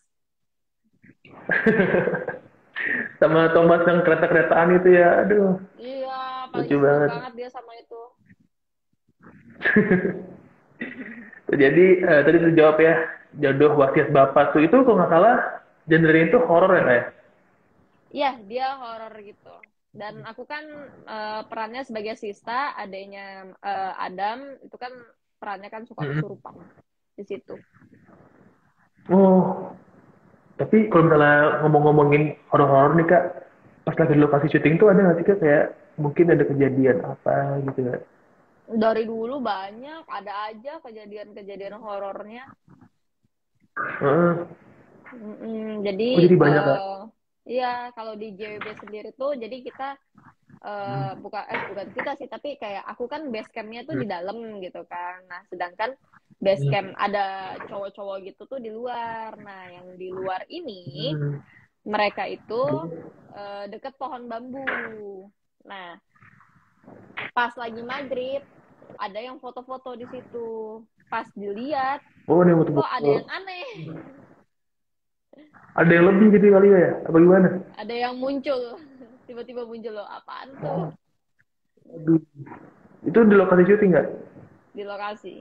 Sama Thomas yang kereta-keretaan itu ya, aduh Iya, paling lucu sebel banget. banget dia sama itu. Jadi tadi terjawab ya, jodoh wasiat bapak tuh itu kalau nggak salah genre itu horor ya kayak. Iya, dia horor gitu. Dan aku kan perannya sebagai Sista, adanya Adam itu kan perannya kan suka kesurupan di situ. Oh, tapi kalau misalnya ngomong-ngomongin horor-horor nih kak, pas lagi di lokasi syuting tuh ada nggak sih kak kayak mungkin ada kejadian apa gitu ya? Dari dulu banyak, ada aja kejadian-kejadian horornya. Heeh. Jadi Oh jadi banyak kak. iya kalau di JWB sendiri tuh jadi kita bukan kita sih tapi kayak aku kan base campnya tuh di dalam gitu kan. Nah sedangkan base camp ada cowok-cowok gitu tuh di luar. Nah yang di luar ini Hmm. mereka itu deket pohon bambu. Nah pas lagi maghrib ada yang foto-foto di situ. Pas dilihat Oh ini kok ada yang betul-betul. aneh. Ada yang lebih gitu kali ya? Apa gimana? Ada yang muncul tiba-tiba muncul loh apaan tuh Aduh. Itu di lokasi syuting nggak? di lokasi.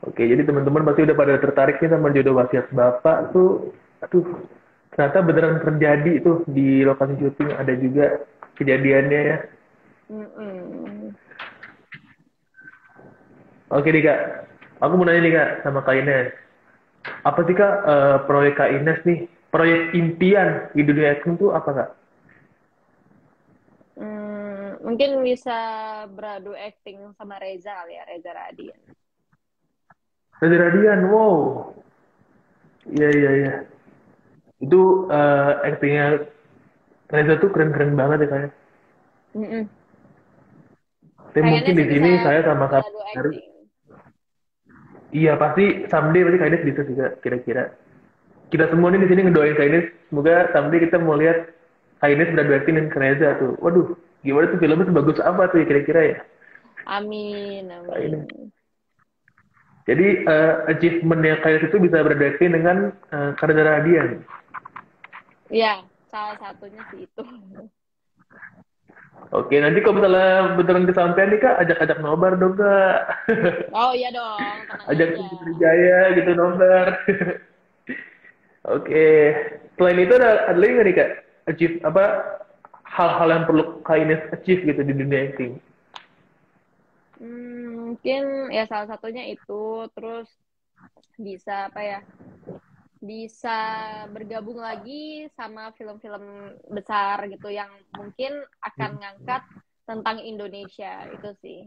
Oke, jadi teman-teman pasti udah pada tertarik nih sama jodoh wasiat bapak tuh. Aduh, ternyata beneran terjadi tuh di lokasi syuting ada juga kejadiannya ya. Mm-mm. Oke nih kak, aku mau nanya nih kak sama Kak Ines. Apa sih kak proyek Kak Ines nih? Proyek impian di dunia acting tuh apa kak? Mungkin bisa beradu acting sama Reza kali ya Reza Radian. Reza Radian, wow. Iya iya iya. Itu actingnya Reza tuh keren-keren banget ya kak. Mm-mm. Tapi Kayaknya mungkin di sih bisa sini saya sama-sama beradu harus, acting. iya pasti someday pasti Kak Ines bisa juga kira-kira. Kita semua nih di sini ngedoain Kak Ines, semoga someday kita mau lihat Kak Ines beradu acting dengan Reza tuh. Waduh, gimana tuh filmnya sebagus apa tuh ya kira-kira ya? Amin Kak Ines. amin. Jadi achievementnya Kak Ines itu bisa beradu acting dengan Reza Radian. Ya salah satunya sih itu. Oke, nanti kalau misalnya beneran kesampaian nih Kak, ajak-ajak nobar dong Kak. Oh iya dong tenang Ajak aja. Putri Jaya gitu nobar. Oke, selain itu ada lagi nggak nih Kak? Achieve apa hal-hal yang perlu Kak Ines achieve gitu di dunia acting? Mungkin ya salah satunya itu terus bisa apa ya bisa bergabung lagi sama film-film besar gitu yang mungkin akan ngangkat tentang Indonesia itu sih.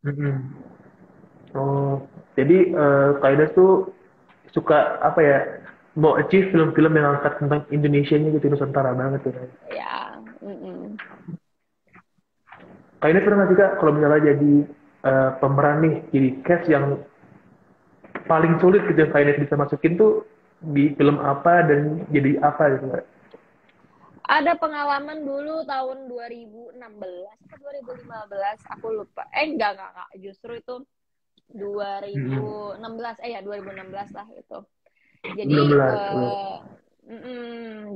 Mm-mm. Oh, jadi Kak Ines tuh suka apa ya? Mau achieve film-film yang angkat tentang Indonesianya gitu Nusantara banget tuh. Ya, mm-mm. Kak Ines pernah nggak sih Kak kalau misalnya jadi pemeran nih, jadi cast yang paling sulit gitu yang Kak Ines bisa masukin tuh di film apa dan jadi apa gitu Kak? Ada pengalaman dulu tahun 2016 atau 2015 aku lupa. Enggak. Justru itu Mm-mm. 2016 ya 2016 lah itu. Jadi 16. Oh.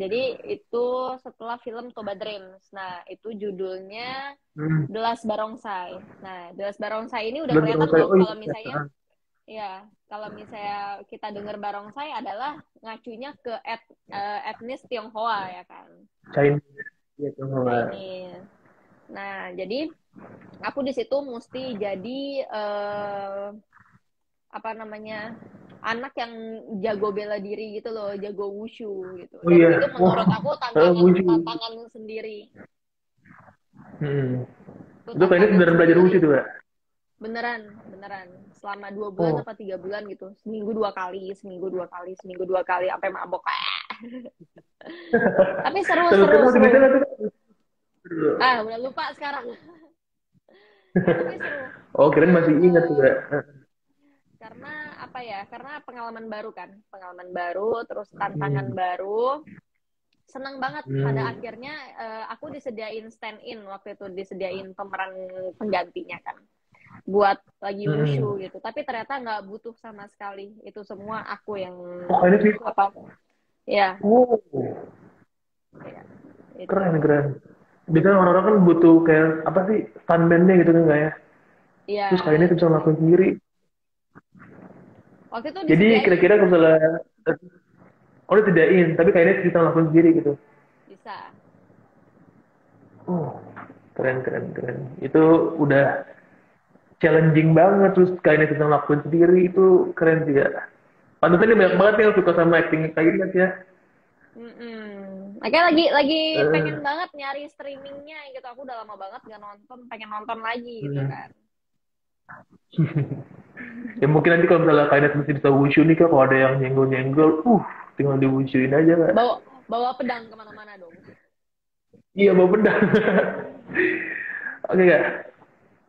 jadi itu setelah film Toba Dreams. Nah, itu judulnya Hmm. Delas Barongsai. Nah, Delas Barongsai ini udah Belum pernah kelihatan saya. dong Oh kalau iya. misalnya ya, kalau misalnya kita dengar barongsai adalah ngacunya ke etnis Tionghoa ya kan, Chinese. Iya, Tionghoa. Chinese. Nah, jadi aku di situ mesti jadi apa namanya anak yang jago bela diri gitu loh, jago wushu gitu. Oh Dan iya. itu Wah, menurut aku tantangan wushu. tantangan sendiri. Hmm. Itu Itu kayaknya tantangan beneran belajar wushu sendiri. tuh Kak? Beneran selama 2 bulan Oh. apa 3 bulan gitu, seminggu dua kali sampai mabok. Tapi seru Sampai seru sekarang masih seru. bisa nggak tuh Kak? Udah lupa sekarang. Tapi seru Oh, keren karena masih ingat tuh Kak. apa ya? Karena pengalaman baru kan, pengalaman baru, terus tantangan Hmm. baru. Senang banget pada Hmm. akhirnya aku disediain stand in waktu itu, disediain pemeran penggantinya kan buat lagi Hmm. wushu gitu. Tapi ternyata nggak butuh sama sekali. Itu semua aku yang Oh, kayaknya sih. apa? Ya, Oh, ya itu. keren keren. Biasanya orang-orang kan butuh kayak apa sih stuntman-nya gitu kan nggak ya? Iya, Terus Kak Ines bisa ngelakuin sendiri. waktu itu Jadi disediain, kira-kira kalau misalnya oh disediain, tapi Kak Ines bisa ngelakuin sendiri gitu. bisa. Oh, keren keren keren. Itu udah challenging banget terus Kak Ines bisa ngelakuin sendiri itu keren juga. Pantesan ini banyak banget yang suka sama acting Kak Ines ya. Makanya lagi pengen Eh, banget nyari streamingnya gitu. Aku udah lama banget gak nonton, pengen nonton lagi gitu hmm. kan. Ya mungkin nanti kalau misalnya Kak Ines masih bisa wushu nih Kak, kalau ada yang nyenggol-nyenggol, tinggal diwushuin aja Kak. Bawa bawa pedang kemana-mana dong. Iya mau pedang. Oke Kak,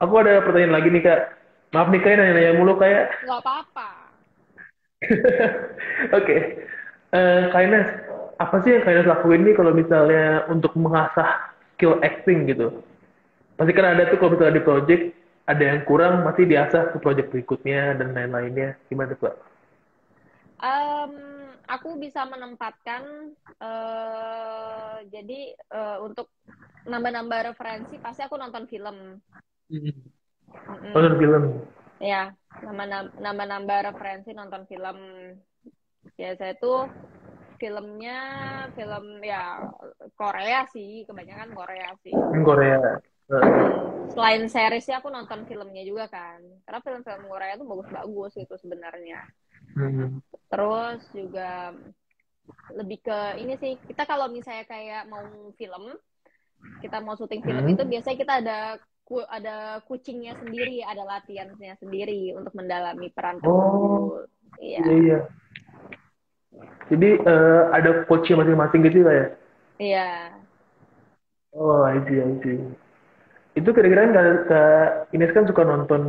aku ada pertanyaan lagi nih Kak. Maaf nih Kak, nanya-nanya mulu kayak. Nggak apa-apa. Oke, Kak Ines, apa sih yang Kak Ines lakuin nih kalau misalnya untuk mengasah skill acting gitu? Pasti kan ada tuh kalau misalnya di project, ada yang kurang, masih diasah ke project berikutnya dan lain-lainnya. Gimana tuh Kak? Em, aku bisa menempatkan jadi untuk nambah-nambah referensi pasti aku nonton film. Nonton Mm-mm. film. Ya, nambah-nambah referensi nonton film. Biasa itu filmnya film ya Korea sih, kebanyakan Korea sih. Korea. Selain seriesnya aku nonton filmnya juga kan. Karena film-film Korea tuh bagus-bagus gitu sebenarnya. Hmm. Terus juga lebih ke ini sih, kita kalau misalnya kayak mau film, kita mau syuting film itu Hmm. biasanya kita ada kucingnya sendiri, ada latihannya sendiri untuk mendalami peran Oh, tersebut. Iya. iya iya. Jadi ada coachnya masing-masing gitu ya? Iya. Oh, I see, I see. Itu kira-kira Kak Ines kan suka nonton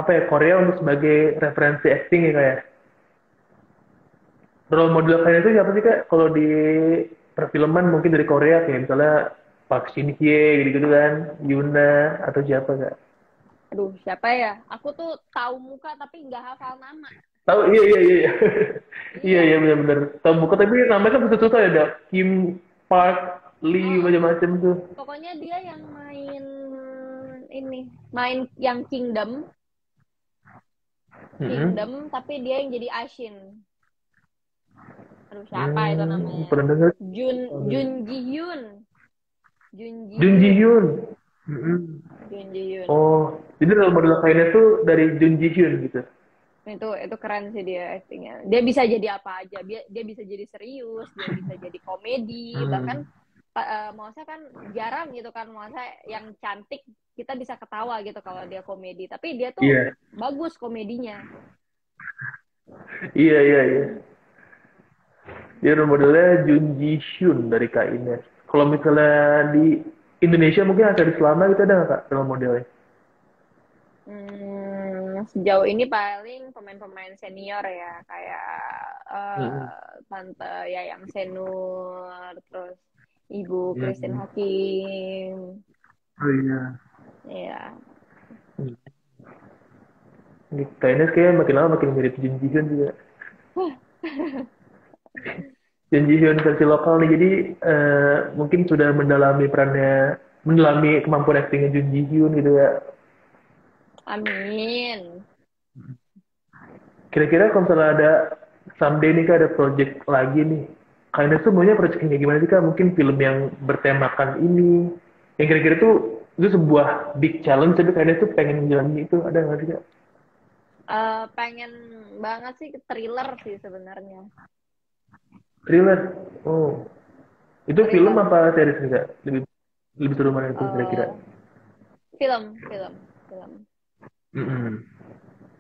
apa ya Korea untuk sebagai referensi acting ya kayak role model kalian itu siapa sih kak kalau di perfilman mungkin dari Korea kayak misalnya Park Shin Hye gitu-gitu kan Yuna atau siapa kak Aduh, siapa ya? Aku tuh tahu muka tapi nggak hafal nama. tahu iya iya iya iya iya iya Iya. benar-benar tahu buku tapi namanya kan susah-susah ya ada Kim Park Oh, Lee oh. macam-macam tuh Pokoknya dia yang main yang mm-hmm. Kingdom, tapi dia yang jadi Ashin. Aduh, siapa itu namanya? Pernah dengar Jun Jun Ji Hyun. Jun Ji Jun Ji Hyun. Hyun mm-hmm. Jun Ji Hyun. Oh jadi role model kalian tuh dari Jun Ji Hyun gitu Itu keren sih dia aktingnya. Dia bisa jadi apa aja. Dia bisa jadi serius, dia bisa jadi komedi, bahkan hmm. maksudnya kan jarang gitu kan, maksudnya yang cantik kita bisa ketawa gitu kalau dia komedi. Tapi dia tuh Iya bagus komedinya. iya iya iya dia role modelnya Jun Ji Hyun dari Kak Ines. Kalau misalnya di Indonesia mungkin ada di selama gitu ada nggak Kak role modelnya? Sejauh ini paling pemain-pemain senior ya, kayak Hmm. Tante Yayang Senur, terus Ibu Christine Hmm. Hakim, Oh iya. ya. Hmm. Ini Kak Ines kayaknya makin lama makin mirip Jun Ji Hyun juga. Jun Ji Hyun versi lokal nih, jadi mungkin sudah mendalami perannya, mendalami kemampuan aktingnya Jun Ji Hyun gitu ya. Amin. Kira-kira kalau misalnya ada someday nih Kak ada project lagi nih, Kak Ines tuh maunya project yang kayak gimana sih Kak? Mungkin film yang bertemakan ini, yang kira-kira tuh itu sebuah big challenge, tapi Kak Ines tuh pengen menjalani itu, ada nggak sih Kak? Pengen banget sih thriller sih sebenarnya. Thriller. Oh, itu film Thriller. apa series nih Kak? Lebih lebih seru mana itu kira-kira? eh film. Mm-mm.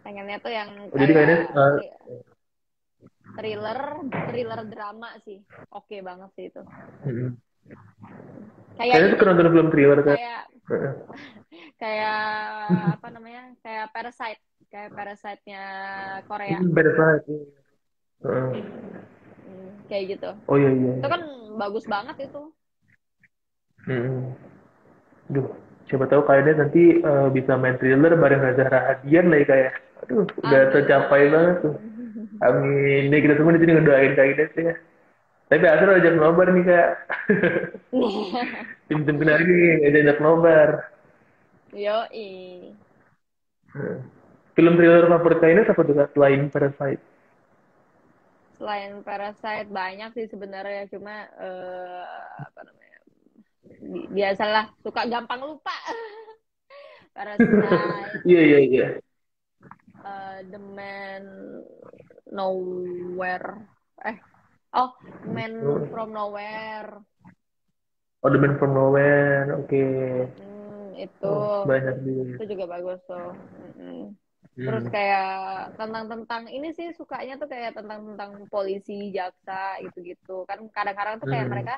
Pengennya tuh yang Oh, jadi Kak Ines, kayak thriller, thriller drama sih. Oke banget sih itu. mm-mm. Kayak Kak Ines ini, suka nonton film thriller Kak? kayak Heeh. kayak apa namanya? Kayak Parasite-nya Korea. Parasite. Heeh. Kayak gitu. Oh iya iya. Itu Iya. kan bagus banget itu. Mm-mm. Duh, siapa tahu kayaknya nanti bisa main thriller bareng Reza Rahadian lah ya kayak. Aduh, udah tercapai banget tuh. Amin. Amin. Nih kita semua di sini ngedoain Kak Ines ya. Tapi asal ajak nobar nih Kak. Tim-tim kenari nih ajak nobar. Yoi. Hmm. Film thriller favorit kayaknya apa tuh Kak, selain Parasite? Selain Parasite banyak sih sebenarnya, cuma apa namanya? Biasalah suka gampang lupa. Parasite, Iya, iya, iya. The Man Nowhere. Eh, oh, Man Oh, from Nowhere. The Man from Nowhere, oke. Itu Oh, banyak dia. itu juga bagus tuh. Mm-mm. Terus Hmm. kayak tentang ini sih sukanya tuh kayak tentang polisi, jaksa gitu-gitu. Kan kadang-kadang tuh kayak Hmm. mereka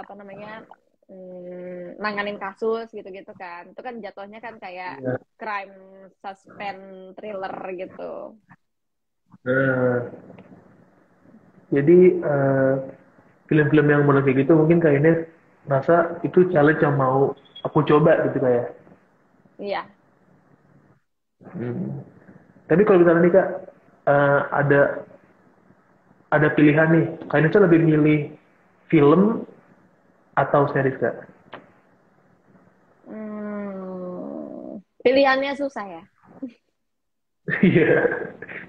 apa namanya nanganin kasus gitu-gitu kan. Itu kan jatuhnya kan kayak Iya. crime suspense thriller gitu. Nah, jadi film-film yang model kayak gitu mungkin kayaknya rasa itu challenge yang mau aku coba gitu kayak. Iya. Hmm. Tapi kalau misalnya nih Kak, ada pilihan nih, kayaknya saya lebih milih film atau series Kak? Pilihannya susah ya. Iya.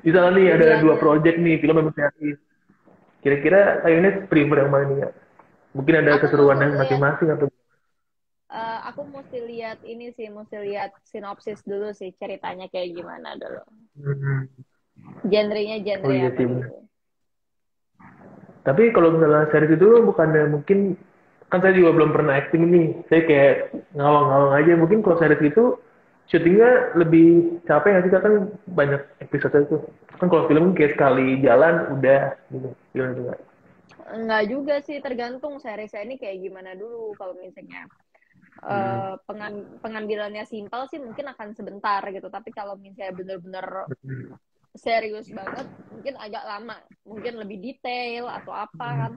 Misalnya nih ada dua Pilihannya project nih, film sama series. Kira-kira kayaknya prefer yang mana nih Kak? Mungkin ada aku mesti keseruannya lihat masing-masing atau. aku mesti lihat ini sih, mesti lihat sinopsis dulu sih ceritanya kayak gimana dulu. Hmm. Genrenya Oh genre iya apa sih. dulu? Tapi kalau misalnya series itu bukannya mungkin kan saya juga belum pernah acting nih. Saya kayak ngawang-ngawang aja. Mungkin kalau series itu syutingnya lebih capek nggak sih Kak? Kan banyak episode itu. Kan kalau film kayak sekali jalan udah gitu. Gimana tuh Kak? Enggak juga sih, tergantung series ini kayak gimana dulu. Kalau misalnya Hmm. pengambilannya simpel sih mungkin akan sebentar gitu. Tapi kalau misalnya bener-bener serius banget, mungkin agak lama. Mungkin lebih detail atau apa kan.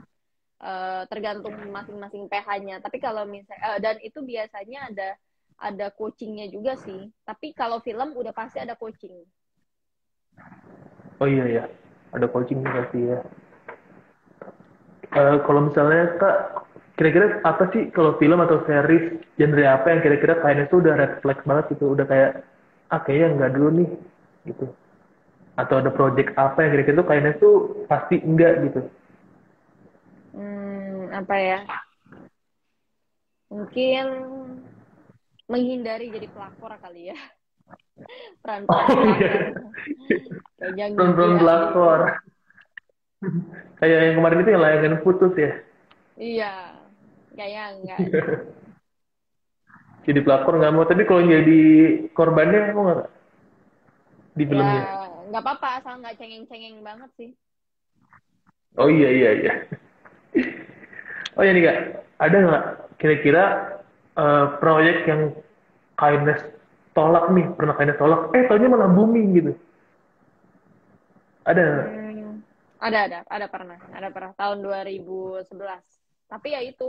Tergantung masing-masing PH-nya. Tapi kalau misalnya dan itu biasanya ada coachingnya juga sih. Tapi kalau film udah pasti ada coaching. Oh iya ya. Ada coaching pasti ya. Kalau misalnya Kak, kira-kira apa sih kalau film atau series genre apa yang kira-kira kayaknya tuh udah red flag banget gitu, udah kayak kayaknya nggak dulu nih gitu. Atau ada project apa yang kira-kira tuh kayaknya tuh pasti enggak gitu. Apa ya? Mungkin menghindari jadi pelakor kali ya. Peran-peran Oh pelakor. iya, Kayaknya nonton enggak deh. pelakor. Kayak yang kemarin itu yang layangan putus ya. Iya, kayaknya enggak deh. Jadi pelakor nggak mau, tapi kalau jadi korbannya mau nggak di Ya, filmnya? nggak apa-apa asal nggak cengeng-cengeng banget sih. Oh iya, iya, iya. Oh ya nih Kak, ada nggak kira-kira proyek yang kindness tolak nih, pernah kindness tolak, taunya malah booming gitu. Ada nggak? Hmm, ada pernah tahun 2011. Tapi ya itu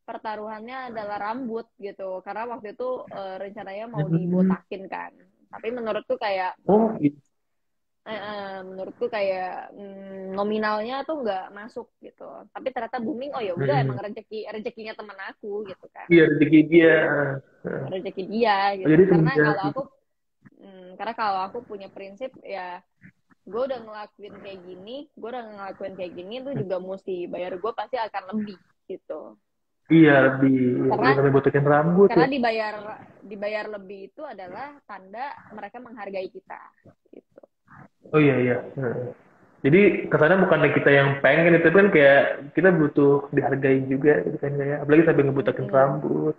pertaruhannya adalah rambut gitu. Karena waktu itu rencananya mau Hmm. dibotakin kan. Tapi Oh, gitu. menurutku kayak nominalnya tuh nggak masuk gitu. Tapi ternyata booming. Oh ya udah emang Hmm. rezekinya teman aku gitu kan. Iya rezeki dia. Eh. Rezeki dia Oh, gitu. jadi Kalau semenjak aku karena kalau aku punya prinsip ya gue udah ngelakuin kayak gini, itu juga mesti bayar gue pasti akan lebih gitu. iya lebih, udah Karena sampai botokin rambut karena ya. dibayar lebih itu adalah tanda mereka menghargai kita gitu. Oh iya iya. Jadi kesannya bukan kita yang pengen itu kan kayak kita butuh dihargai juga gitu kan kayak apalagi sampai ngebotakin Mm-mm. rambut.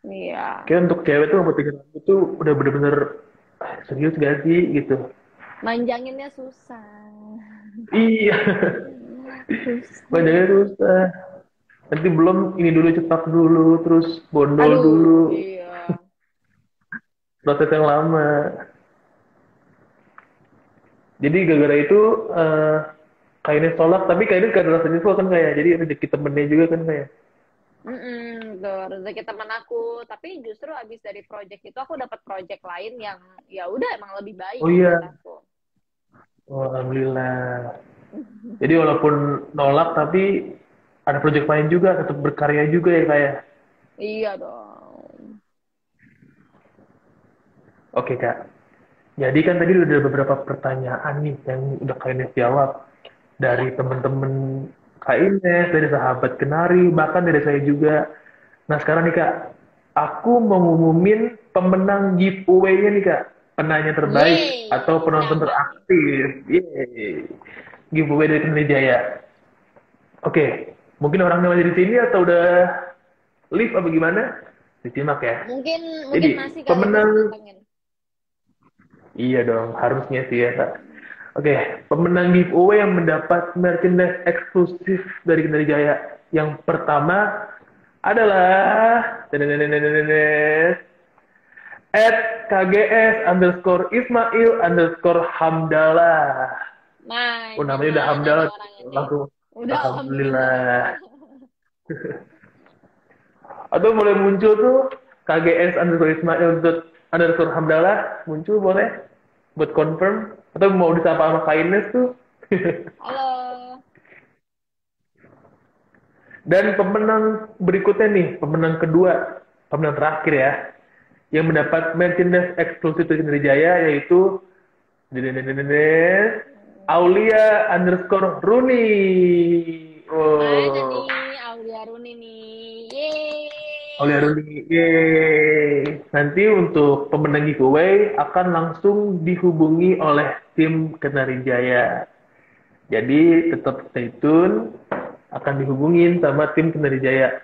Iya, Kayak untuk cewek tuh ngebotakin rambut tuh udah bener-bener serius gak sih gitu. manjanginnya susah. Iya, banyaknya Susah. susah. Nanti belum ini dulu cetak dulu, terus bondol dulu, Aduh, iya. proses yang lama. Jadi gara-gara itu eh kayaknya tolak, tapi kayaknya gak ada rasa nyesel kan kayak, jadi rezeki temennya juga kan kayak. Tuh, rezeki teman aku. Tapi justru abis dari project itu aku dapat project lain yang ya udah emang lebih baik Oh menurut iya, aku. oh, alhamdulillah. Jadi walaupun nolak tapi ada project lain juga, tetap berkarya juga ya kayak. Iya dong. Oke Kak, jadi kan tadi udah ada beberapa pertanyaan nih yang udah Kak Ines jawab. Ya, Dari temen-temen Kak Ines, dari sahabat Kenari, bahkan dari saya juga. Nah sekarang nih Kak, aku mau ngumumin pemenang giveaway-nya nih Kak. Penanya terbaik atau yeay, penonton siapa nih? teraktif. Yeay. Giveaway dari Kenari Jaya. Oke, mungkin orangnya masih di sini atau udah live apa gimana? Disimak ya. Mungkin mungkin Jadi, masih kali masih pemenang, mantengin. iya dong, harusnya sih ya Kak. Oke, pemenang giveaway yang mendapat merchandise eksklusif dari Kendari Jaya. Yang pertama adalah at KGS underscore Ismail underscore Hamdallah. Nah, Oh, ini namanya udah mana nih Hamdallah. orang ini? Langsung, Udah alhamdulillah. Alhamdulillah. Atau mulai muncul tuh KGS underscore Ismail underscore Hamdallah. Muncul boleh buat confirm. Atau mau disapa sama Kaines tuh. Halo. Dan pemenang berikutnya nih, pemenang kedua, pemenang terakhir ya, yang mendapat merchandise eksklusif dari Jaya yaitu Aulia underscore Runi. Mana Oh, nih Aulia Runi nih? Aulia Yeay. Runi. Yeay. Nanti untuk pemenang giveaway akan langsung dihubungi oleh tim Kenari Jaya. Jadi tetap stay tune, akan dihubungin sama tim Kenari Jaya.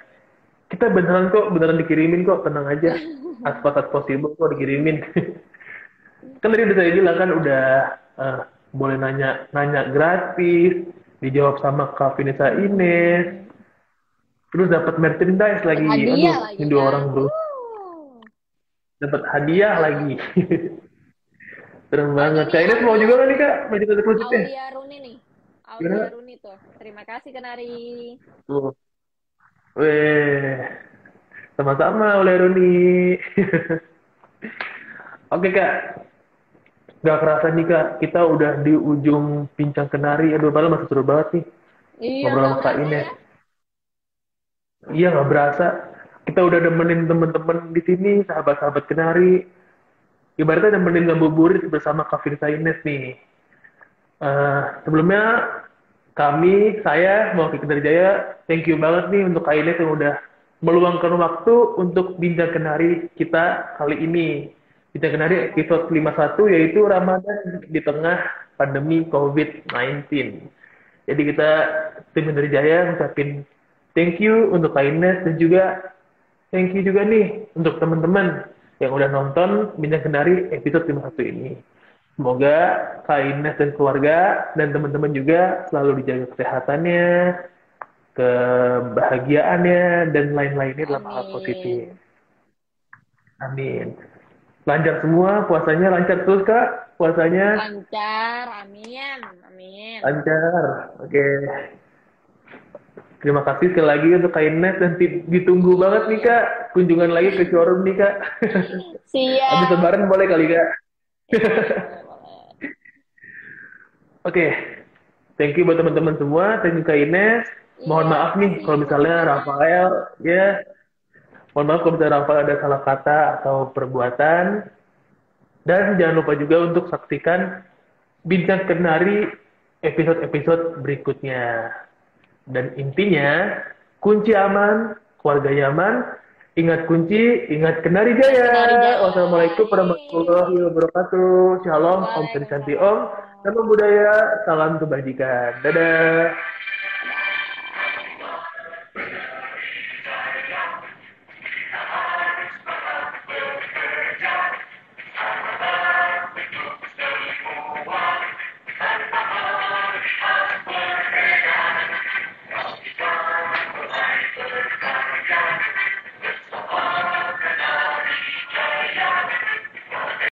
Kita beneran kok, beneran dikirimin kok, tenang aja. As fast as possible kok dikirimin. Kan tadi udah saya bilang kan udah eh, boleh nanya nanya gratis, dijawab sama Kak Vinisa Ines, terus dapat merchandise Dapat lagi. hadiah Aduh, lagi ini dua kan? orang bro, dapat hadiah lagi. Keren Oh, ini banget. nih Kak Ines mau juga kan nih Kak? Merchandise eksklusifnya? Aulia Runi nih. Aulia Gimana? Runi tuh. Terima kasih Kenari. Tuh. Weh, sama-sama oleh Roni. Oke Kak, gak kerasa nih Kak, kita udah di ujung Pincang Kenari. Aduh, padahal masih seru banget nih Iya, ngobrol nggak sama Kak berasa Ines. ya? Iya nggak berasa. Kita udah nemenin temen-temen di sini, sahabat-sahabat Kenari. Ibaratnya nemenin ngabuburit bersama Kak Firsa Ines nih. Sebelumnya saya mewakili Kenari Jaya, thank you banget nih untuk Kak Ines yang udah meluangkan waktu untuk Bincang Kenari kita kali ini. Bincang Kenari episode 51 yaitu Ramadan di tengah pandemi COVID-19. Jadi kita tim Kenari Jaya ngucapin thank you untuk Kak Ines dan juga thank you juga nih untuk teman-teman yang udah nonton Bincang Kendari episode 51 ini. Semoga Kak Ines dan keluarga dan teman-teman juga selalu dijaga kesehatannya, kebahagiaannya, dan lain-lainnya dalam hal positif. Amin. Amin. Lancar semua, puasanya lancar terus Kak, puasanya Lancar. Amin. Amin. lancar. Oke. Terima kasih sekali lagi untuk Kak Ines dan ditunggu banget nih Iya. Kak kunjungan lagi ke showroom nih Kak. Habis Siap. lebaran boleh kali Kak. Iya, boleh, boleh. Oke, thank you buat teman-teman semua. Thank you Kak Ines. Mohon Iya, maaf nih makasih kalau misalnya sama-sama. Rafael, ya, mohon maaf kalau misalnya Rafael ada salah kata atau perbuatan. Dan jangan lupa juga untuk saksikan Bincang Kenari episode-episode berikutnya. Dan intinya, kunci aman, keluarga nyaman, ingat kunci, ingat Kenari Kenari Jaya. Jaya. Wassalamualaikum warahmatullahi Yeay. wabarakatuh. Shalom, Om Santi Om. Waalaikumsalam. Nama budaya, salam kebajikan. Dadah.